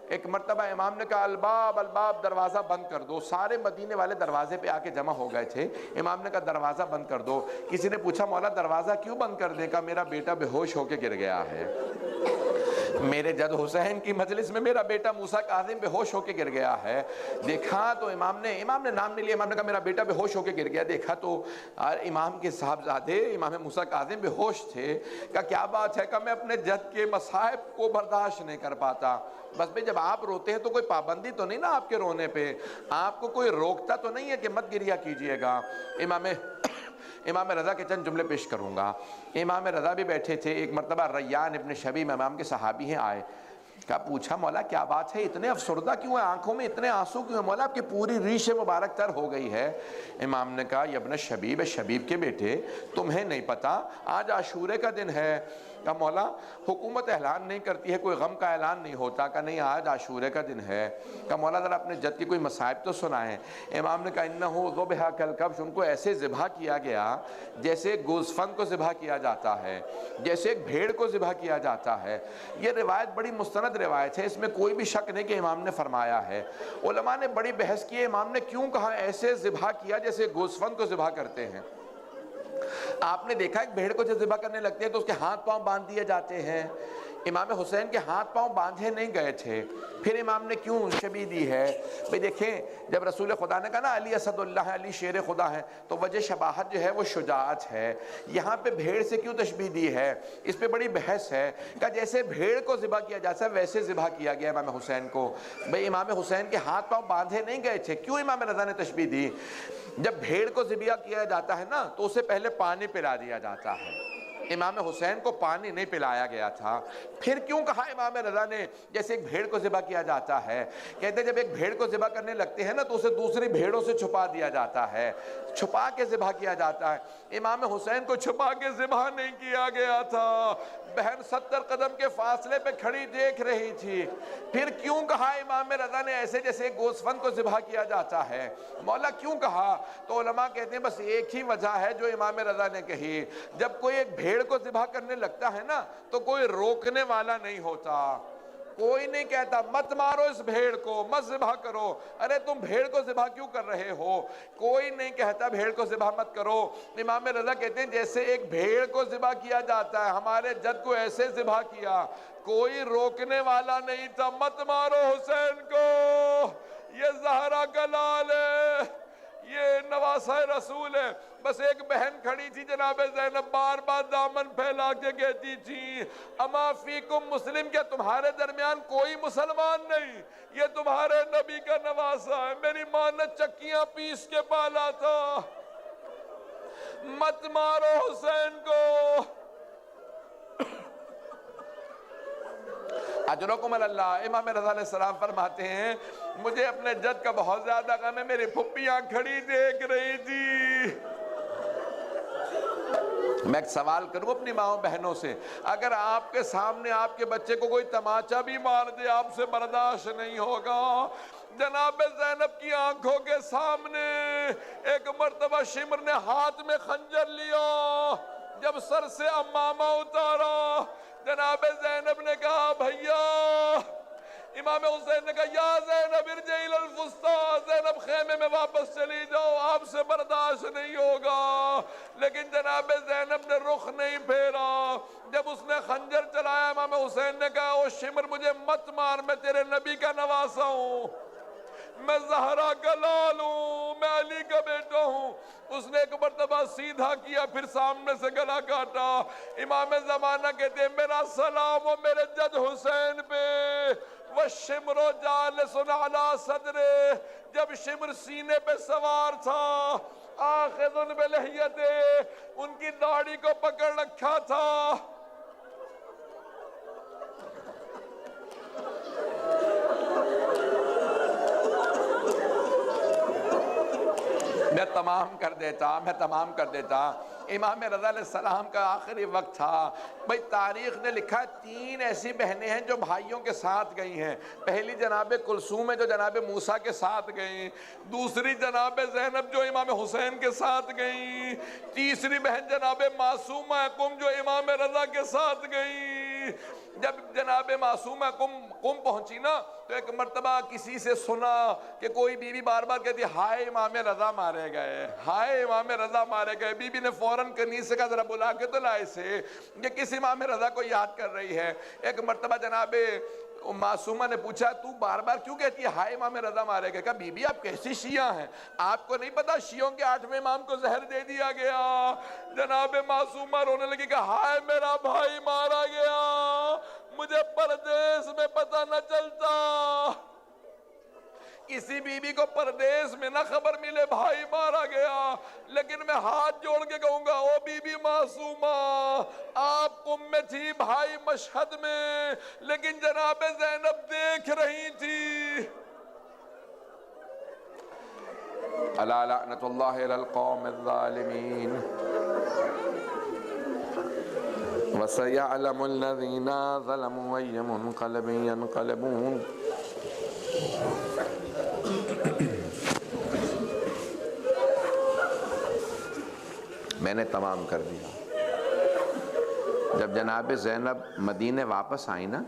ایک مرتبہ امام نے کہا الباب الباب، دروازہ بند کر دو۔ سارے مدینے والے دروازے پہ آ کے جمع ہو گئے تھے۔ امام نے کہا دروازہ بند کر دو۔ کسی نے پوچھا مولا دروازہ کیوں بند کر دے؟ کہا میرا بیٹا بے ہوش ہو کے گر گیا ہے، میرے جد حسین کی مجلس میں میرا بیٹا موسیٰ کاظم بے ہوش ہو کے گر گیا ہے۔ دیکھا تو امام نے نام نہیں لیا، امام نے کہا میرا بیٹا بے ہوش ہو کے گر گیا۔ دیکھا تو امام کے صاحبزادے امام موسیٰ کاظم بے ہوش تھے۔ کہا کیا بات ہے؟ کہا میں اپنے جد کے مصائب کو برداشت نہیں کر پاتا۔ بس بھئی جب آپ روتے ہیں تو کوئی پابندی تو نہیں نا آپ کے رونے پہ، آپ کو کوئی روکتا تو نہیں ہے کہ مت گریہ کیجئے گا۔ امام رضا کے چند جملے پیش کروں گا۔ امام رضا بھی بیٹھے تھے، ایک مرتبہ ریان ابن شبیب امام کے صحابی ہیں آئے، کہا پوچھا مولا کیا بات ہے، اتنے افسردہ کیوں ہیں، آنکھوں میں اتنے آنسو کیوں ہیں مولا، آپ کی پوری ریش مبارک تر ہو گئی ہے۔ امام نے کہا ابن شبیب، شبیب کے بیٹے تمہیں نہیں پتا آج عاشورے کا دن ہے؟ کہا مولا حکومت اعلان نہیں کرتی ہے، کوئی غم کا اعلان نہیں ہوتا، کہ نہیں آج عاشورے کا دن ہے۔ کہا مولا ذرا اپنے جد کی کوئی مصائب تو سنائیں۔ امام نے کہا انہو ذبح کالکبش، ان کو ایسے ذبح کیا گیا جیسے گوزفند کو ذبح کیا جاتا ہے، جیسے ایک بھیڑ کو ذبح کیا جاتا ہے۔ یہ روایت بڑی مستند روایت ہے، اس میں کوئی بھی شک نہیں کہ امام نے فرمایا ہے۔ علماء نے بڑی بحث کی ہے امام نے کیوں کہا ایسے ذبح کیا جیسے گوزفند کو ذبح کرتے ہیں۔ آپ نے دیکھا ایک بھیڑ کو جب ذبح کرنے لگتے ہیں تو اس کے ہاتھ پاؤں باندھ دیے جاتے ہیں، امام حسین کے ہاتھ پاؤں باندھے نہیں گئے تھے، پھر امام نے کیوں شبیہ دی ہے؟ بھئی دیکھیں جب رسول خدا نے کہا نا علی اسد اللہ ہے، علی شیر خدا ہے، تو وجہ شباہت جو ہے وہ شجاعت ہے۔ یہاں پہ بھیڑ سے کیوں تشبیہ دی ہے؟ اس پہ بڑی بحث ہے کہ جیسے بھیڑ کو ذبح کیا جاتا ہے ویسے ذبح کیا گیا امام حسین کو۔ بھئی امام حسین کے ہاتھ پاؤں باندھے نہیں گئے تھے، کیوں امام رضا نے تشبیہ دی؟ جب بھیڑ کو ذبح کیا جاتا ہے نا تو اسے پہلے پانی پلا دیا جاتا ہے، امام حسین کو پانی نہیں پلایا گیا تھا۔ پھر کیوں کہا امام رضا نے جیسے ایک بھیڑ کو ذبح کیا جاتا ہے؟ کہتے ہیں جب ایک بھیڑ کو ذبح کرنے لگتے ہیں نا تو اسے دوسری بھیڑوں سے چھپا دیا جاتا ہے، چھپا کے ذبح کیا جاتا ہے۔ امام حسین کو چھپا کے ذبح نہیں کیا گیا تھا، بہن 70 قدم کے فاصلے پہ کھڑی دیکھ رہی تھی۔ پھر کیوں کہا امام رضا نے ایسے جیسے گوزفند کو ذبح کیا جاتا ہے؟ مولا کیوں کہا؟ تو علماء کہتے ہیں بس ایک ہی وجہ ہے جو امام رضا نے کہی، جب کوئی ایک بھیڑ کو ذبح کرنے لگتا ہے نا تو کوئی روکنے والا نہیں ہوتا، کوئی نہیں کہتا مت مارو اس بھیڑ کو، مت ذبح کرو، ارے تم بھیڑ کو ذبح کیوں کر رہے ہو، کوئی نہیں کہتا بھیڑ کو ذبح مت کرو۔ امام رضا کہتے ہیں جیسے ایک بھیڑ کو ذبح کیا جاتا ہے ہمارے جد کو ایسے ذبح کیا، کوئی روکنے والا نہیں تھا، مت مارو حسین کو، یہ زہرا کا لال ہے، یہ نواسہ رسول ہے۔ بس ایک بہن کھڑی تھی جناب زینب بار بار دامن پھیلا کے کہتی تھی اما فیکم مسلم، کیا تمہارے درمیان کوئی مسلمان نہیں، یہ تمہارے نبی کا نواسہ ہے، میری ماں نے چکیاں پیس کے پالا تھا، مت مارو حسین کو۔ اجرکم اللہ۔ امام رضا علیہ السلام فرماتے ہیں مجھے اپنے جد کا بہت زیادہ غم ہے، میری پھپھیاں کھڑی دیکھ رہی تھی۔ میں ایک سوال کروں اپنی ماں بہنوں سے، اگر آپ کے سامنے آپ کے بچے کو کوئی تماچا بھی مار دے آپ سے برداشت نہیں ہوگا؟ جناب زینب کی آنکھوں کے سامنے ایک مرتبہ شمر نے ہاتھ میں خنجر لیا، جب سر سے امامہ اتارا جناب زینب نے کہا بھیا، امام حسین نے کہا یا زینب ارجعی الی الفسطیٰ، زینب خیمے میں واپس چلی جاؤ، آپ سے برداشت نہیں ہوگا۔ لیکن جناب زینب نے رخ نہیں پھیرا، جب اس نے خنجر چلایا امام حسین نے کہا او شمر مجھے مت مار، میں تیرے نبی کا نواسہ ہوں، میں زہرا کا لال ہوں، میں علی کا بیٹا ہوں۔ اس نے ایک مرتبہ سیدھا کیا پھر سامنے سے گلا کاٹا۔ امام زمانہ کہتے ہیں میرا سلام و میرے جد حسین پہ، وَالشِّمْرُ جَالِسٌ عَلَىٰ صَدْرِهِ، جب شمر سینے پہ سوار تھا، آخذٌ بِلِحْيَتِهِ، ان کی داڑھی کو پکڑ رکھا تھا۔ میں تمام کر دیتا۔ امام رضا علیہ السلام کا آخری وقت تھا۔ بھئی تاریخ نے لکھا 3 ایسی بہنیں ہیں جو بھائیوں کے ساتھ گئی ہیں۔ پہلی جناب کلثوم ہے جو جناب موسیٰ کے ساتھ گئیں، دوسری جناب زینب جو امام حسین کے ساتھ گئیں، تیسری بہن جناب معصومہ قم جو امام رضا کے ساتھ گئیں۔ جب جناب معصومہ قم پہنچی نا تو ایک مرتبہ کسی سے سنا کہ کوئی بی بی بار بار کہتی ہائے امام رضا مارے گئے، ہائے امام رضا مارے گئے۔ بی بی نے فوراً کنیز سے کہا ذرا بلا کے تو لائے سے، یہ کس امام رضا کو یاد کر رہی ہے۔ ایک مرتبہ جناب معصومہ نے پوچھا تو بار بار کیوں کہتی ہے ہائے امام رضا مارے گئے؟ کہا بی بی آپ کیسی شیعہ ہیں، آپ کو نہیں پتا شیعوں کے 8ویں امام کو زہر دے دیا گیا۔ جناب معصومہ رونے لگی کہ ہائے میرا بھائی مارا گیا، مجھے پردیس میں پتہ نہ چلتا۔ کسی بیوی کو پردیس میں نہ خبر ملے بھائی مارا گیا، لیکن میں ہاتھ جوڑ کے کہوں گا او بی بی معصومہ، آپ قم میں تھی بھائی مشہد میں، لیکن جناب زینب دیکھ رہی تھی۔ الا لعنت اللہ علی القوم الظالمین وَسَيَعْلَمُ الَّذِينَ ظَلَمُوا أَيَّ مُنْقَلَبٍ يَنْقَلِبُونَ۔ میں نے تمام کر دیا۔ جب جناب زینب مدینے واپس آئی نا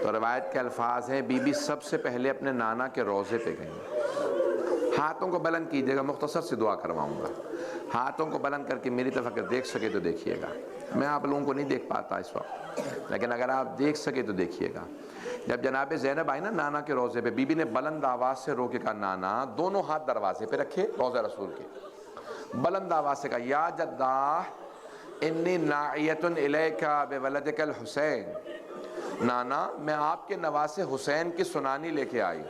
تو روایت کے الفاظ ہیں بی بی سب سے پہلے اپنے نانا کے روضے پہ گئیں۔ ہاتھوں کو بلند کیجئے گا، مختصر سی دعا کرواؤں گا، ہاتھوں کو بلند کر کے میری طرف اگر دیکھ سکے تو دیکھیے گا۔ میں آپ لوگوں کو نہیں دیکھ پاتا اس وقت، لیکن اگر آپ دیکھ سکے تو دیکھیے گا۔ جب جناب زینب آئی نا نانا کے روضے پہ، بی بی نے بلند آواز سے رو کے کہا نانا، دونوں ہاتھ دروازے پہ رکھے روضہ رسول کے، بلند آواز سے کہا یا جدہ انی ناعیۃ الیک بولدک الحسین، نانا میں آپ کے نواسے حسین کی سنانی لے کے آئی۔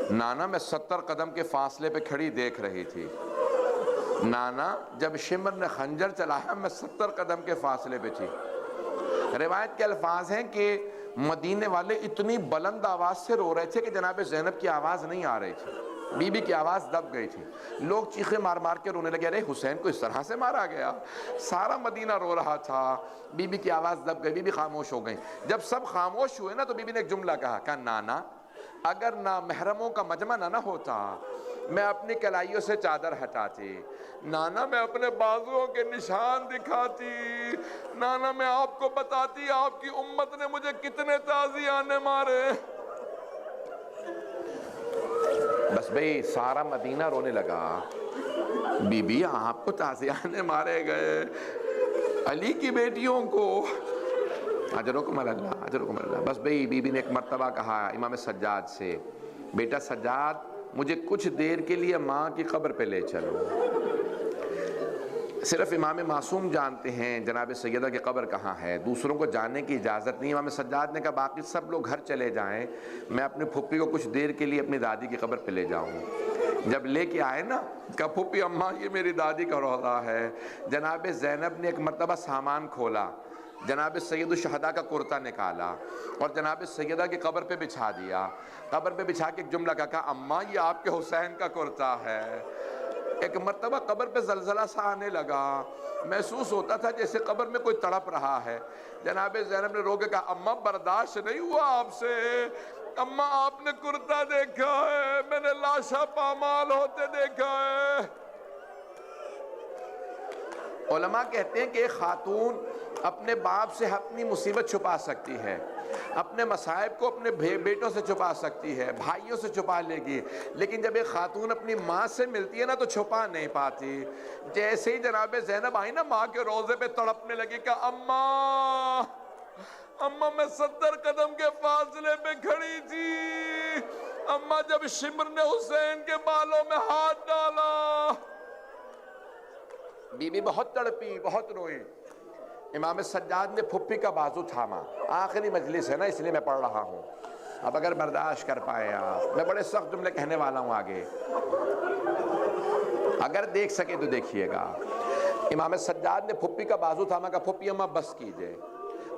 نانا میں 70 قدم کے فاصلے پہ کھڑی دیکھ رہی تھی۔ نانا جب شمر نے خنجر چلایا میں 70 قدم کے فاصلے پہ تھی۔ روایت کے الفاظ ہیں کہ مدینے والے اتنی بلند آواز سے رو رہے تھے کہ جناب زینب کی آواز نہیں آ رہی تھی، بی بی کی آواز دب گئی تھی۔ لوگ چیخیں مار مار کے رونے لگے، ارے حسین کو اس طرح سے مارا گیا، سارا مدینہ رو رہا تھا، بی بی کی آواز دب گئی، بی بی خاموش ہو گئی۔ جب سب خاموش ہوئے نا تو بی بی نے ایک جملہ کہا نانا اگر نامحرموں کا مجمع نہ ہوتا میں اپنی کلائیوں سے چادر ہٹاتی، نانا میں اپنے بازوؤں کے نشان دکھاتی، نانا میں آپ کو بتاتی آپ کی امت نے مجھے کتنے تازیانے مارے۔ بس بھئی سارا مدینہ رونے لگا، بی بی آپ کو تازیانے مارے گئے، علی کی بیٹیوں کو، اجرکم اللہ اجرکم اللہ۔ بس بھئی بی بی نے ایک مرتبہ کہا امام سجاد سے، بیٹا سجاد مجھے کچھ دیر کے لیے ماں کی قبر پہ لے چلو۔ صرف امام معصوم جانتے ہیں جناب سیدہ کی قبر کہاں ہے، دوسروں کو جاننے کی اجازت نہیں۔ امام سجاد نے کہا باقی سب لوگ گھر چلے جائیں، میں اپنے پھپھی کو کچھ دیر کے لیے اپنی دادی کی قبر پہ لے جاؤں۔ جب لے کے آئے نا کہا پھپھی اماں یہ میری دادی کا روضہ ہے۔ جناب زینب نے ایک مرتبہ سامان کھولا، جناب سید الشہداء کا کرتا نکالا اور جناب سیدہ کی قبر پہ بچھا دیا۔ قبر پہ بچھا کے ایک جملہ کہا اماں یہ آپ کے حسین کا کرتا ہے۔ ایک مرتبہ قبر پہ زلزلہ سا آنے لگا، محسوس ہوتا تھا جیسے قبر میں کوئی تڑپ رہا ہے۔ جناب زینب نے رو کے کہا اماں برداشت نہیں ہوا آپ سے، اماں آپ نے کرتا دیکھا ہے، میں نے لاشا پامال ہوتے دیکھا ہے۔ علماء کہتے ہیں کہ ایک خاتون اپنے باپ سے اپنی مصیبت چھپا سکتی ہے، اپنے مصائب کو اپنے بیٹوں سے چھپا سکتی ہے، بھائیوں سے چھپا لے گی، لیکن جب ایک خاتون اپنی ماں سے ملتی ہے نا تو چھپا نہیں پاتی۔ جیسے ہی جناب زینب آئی نا ماں کے روضے پہ تڑپنے لگی کہ اماں اماں میں 70 قدم کے فاصلے پہ کھڑی تھی، اماں جب شمر نے حسین کے بالوں میں ہاتھ ڈالا، بی بی بہت تڑپی بہت روئی۔ امام سجاد نے پھپھی کا بازو تھاما، آخری مجلس ہے نا اس لیے میں پڑھ رہا ہوں، اب اگر برداشت کر پائے آپ، میں بڑے سخت جملے کہنے والا ہوں آگے، اگر دیکھ سکے تو دیکھیے گا۔ امام سجاد نے پھپھی کا بازو تھاما کہا پھپھی اماں بس کیجئے،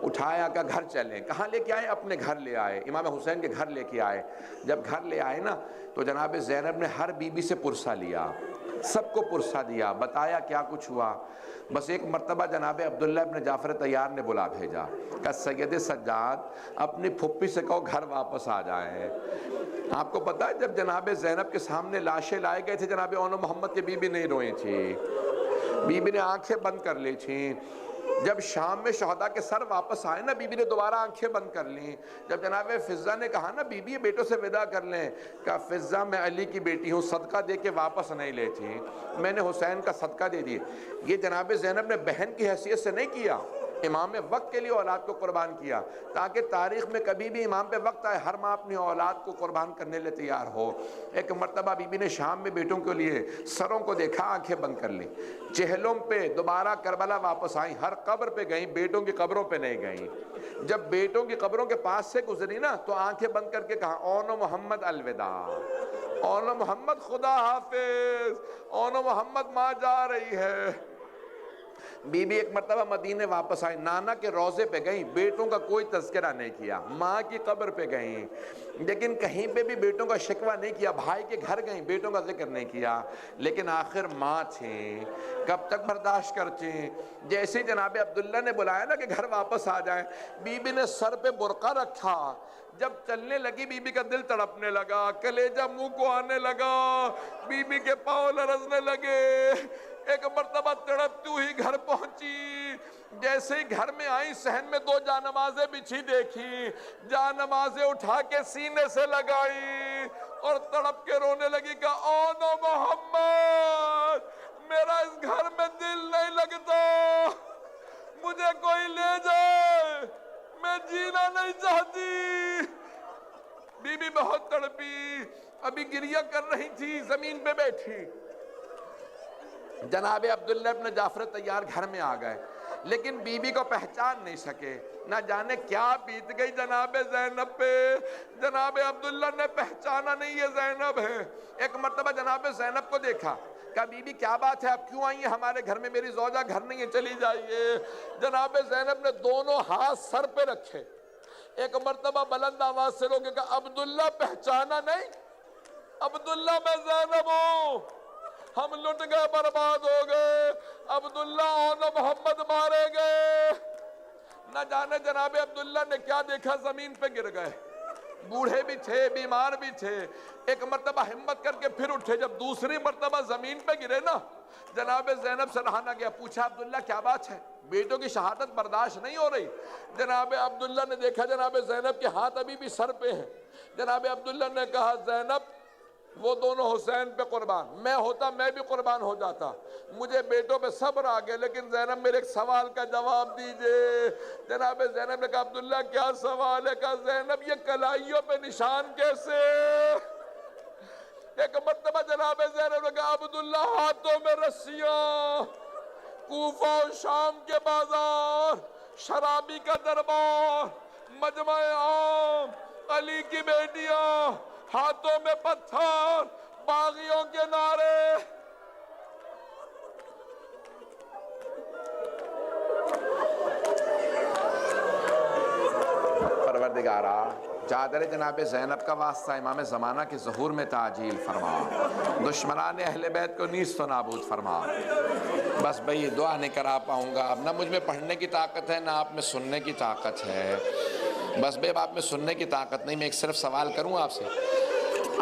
اٹھایا کہ گھر چلیں۔ کہاں لے کے آئے؟ اپنے گھر لے آئے، امام حسین کے گھر لے کے آئے۔ جب گھر لے آئے نا تو جناب زینب نے ہر بی بی سے پرسہ لیا، سب کو پرسہ دیا، بتایا کیا کچھ ہوا۔ بس ایک مرتبہ جناب عبداللہ ابن جعفر طیار نے بلا بھیجا، کہا سید سجاد اپنی پھپھی سے کہو گھر واپس آ جائیں۔ آپ کو پتا ہے جب جناب زینب کے سامنے لاشیں لائے گئے تھے جناب اون محمد کی بی بی نہیں روئی تھی، بی بی نے آنکھیں بند کر لی تھیں۔ جب شام میں شہداء کے سر واپس آئے نا بی بی نے دوبارہ آنکھیں بند کر لیں۔ جب جناب فضہ نے کہا نا بی بی بیٹوں سے ودا کر لیں، کہا فضہ میں علی کی بیٹی ہوں، صدقہ دے کے واپس نہیں لیتی، میں نے حسین کا صدقہ دے دی۔ یہ جناب زینب نے بہن کی حیثیت سے نہیں کیا، امام وقت کے لیے اولاد کو قربان کیا تاکہ تاریخ میں کبھی بھی امام پہ وقت آئے ہر ماں اپنی اولاد کو قربان کرنے لئے تیار ہو۔ ایک مرتبہ بی بی نے شام میں بیٹوں کے لیے سروں کو دیکھا، آنکھیں بند کر لی، چہلم پہ دوبارہ کربلا واپس آئیں، ہر قبر پہ گئیں، بیٹوں کی قبروں پہ نہیں گئیں۔ جب بیٹوں کی قبروں کے پاس سے گزری نا تو آنکھیں بند کر کے کہا اون محمد الوداع، اون محمد خدا حافظ، اون محمد ماں جا رہی ہے۔ بی بی ایک مرتبہ مدینے واپس آئیں، نانا کے روضے پہ گئیں، بیٹوں کا کوئی تذکرہ نہیں کیا، ماں کی قبر پہ گئیں لیکن کہیں پہ بھی بیٹوں کا شکوہ نہیں کیا، بھائی کے گھر گئیں، بیٹوں کا ذکر نہیں کیا، لیکن آخر ماں تھیں، کب تک برداشت کرچیں؟ جیسے جناب عبداللہ نے بلایا نا کہ گھر واپس آ جائیں، بی بی نے سر پہ برقع رکھا، جب چلنے لگی بی بی کا دل تڑپنے لگا، کلیجہ منہ کو آنے لگا، بی بی کے پاؤں لرزنے لگے۔ ایک مرتبہ تڑپتی ہوئی گھر پہنچی، جیسے ہی گھر میں آئی صحن میں 2 جانمازیں بچھی دیکھی، جانمازیں اٹھا کے سینے سے لگائی اور تڑپ کے رونے لگی کہ اون محمد میرا اس گھر میں دل نہیں لگتا، مجھے کوئی لے جائے، میں جینا نہیں چاہتی۔ بی بی بہت تڑپی، ابھی گریہ کر رہی تھی، زمین پہ بیٹھی۔ جناب عبداللہ ابن جعفر طیار گھر میں آ گئے لیکن بی بی کو پہچان نہیں سکے، نہ جانے کیا بیت گئی جناب زینب پہ، جناب عبداللہ نے پہچانا نہیں یہ زینب ہے۔ ایک مرتبہ جناب زینب کو دیکھا، کہا بی بی کیا بات ہے، آپ کیوں آئی ہیں ہمارے گھر میں، میری زوجہ گھر نہیں ہے، چلی جائیے۔ جناب زینب نے دونوں ہاتھ سر پہ رکھے، ایک مرتبہ بلند آواز سے رو کے کہا عبداللہ پہچانا نہیں؟ عبداللہ میں زینب ہوں، ہم لٹ گئے، برباد ہو گئے، عبداللہ اون محمد مارے گئے۔ نہ جانے جناب عبداللہ نے کیا دیکھا، زمین پہ گر گئے، بوڑھے بھی تھے، بیمار بھی تھے۔ ایک مرتبہ ہمت کر کے پھر اٹھے، جب دوسری مرتبہ زمین پہ گرے نا جناب زینب سے رہا نہ گیا، پوچھا عبداللہ کیا بات ہے، بیٹوں کی شہادت برداشت نہیں ہو رہی؟ جناب عبداللہ نے دیکھا جناب زینب کے ہاتھ ابھی بھی سر پہ ہیں۔ جناب عبداللہ نے کہا زینب وہ دونوں حسین پہ قربان، میں ہوتا میں بھی قربان ہو جاتا، مجھے بیٹوں پہ صبر آ گیا، لیکن زینب میرے ایک سوال کا جواب دیجئے۔ جناب زینب نے کہا عبداللہ کیا سوال ہے؟ کہا زینب یہ کلائیوں پہ نشان کیسے؟ ایک مرتبہ جناب زینب نے کہا عبداللہ ہاتھوں میں رسیاں، کوفہ و شام کے بازار، شرابی کا دربار، مجمع عام، علی کی بیٹیاں، ہاتھوں میں پتھر، باغیوں کے نعرے۔ پروردگارا چادر جناب زینب کا واسطہ امام زمانہ کے ظہور میں تعجیل فرما، دشمنان اہل بیت کو نیست و نابود فرما۔ بس بھئی دعا نہیں کرا پاؤں گا، اب نہ مجھ میں پڑھنے کی طاقت ہے نہ آپ میں سننے کی طاقت ہے، بس بے آپ میں سننے کی طاقت نہیں۔ میں ایک صرف سوال کروں آپ سے،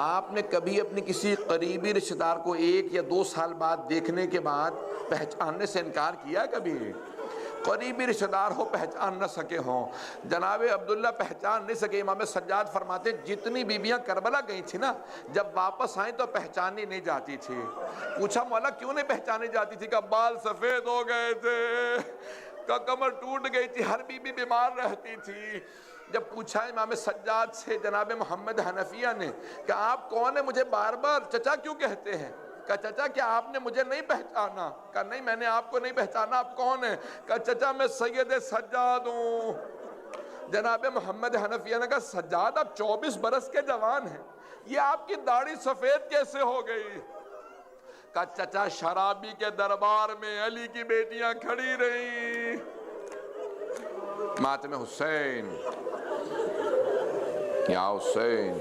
آپ نے کبھی اپنی کسی قریبی رشتہ دار کو 1 یا 2 سال بعد دیکھنے کے بعد پہچاننے سے انکار کیا کبھی؟ قریبی رشتہ دار ہو پہچان نہ سکے ہوں، جناب عبداللہ پہچان نہیں سکے۔ امام سجاد فرماتے جتنی بیویاں کربلا گئی تھی نا جب واپس آئیں تو پہچانی نہیں جاتی تھی۔ پوچھا مولا کیوں نہیں پہچانی جاتی تھی؟ کہ بال سفید ہو گئے تھے، کہ کمر ٹوٹ گئی تھی، ہر بیوی بیمار رہتی تھی۔ جب پوچھا امام سجاد سے جناب محمد حنفیہ نے کہ آپ کون ہیں، مجھے بار بار چچا کیوں کہتے ہیں؟ کہا چچا کیا آپ نے مجھے نہیں پہچانا؟ کہا نہیں میں نے آپ کو نہیں پہچانا، آپ کون ہیں؟ کہا چچا میں سید سجاد ہوں۔ جناب محمد حنفیہ نے کہا سجاد آپ 24 برس کے جوان ہیں، یہ آپ کی داڑھی سفید کیسے ہو گئی؟ کہا چچا شرابی کے دربار میں علی کی بیٹیاں کھڑی رہیں۔ ماتم حسین یا حسین،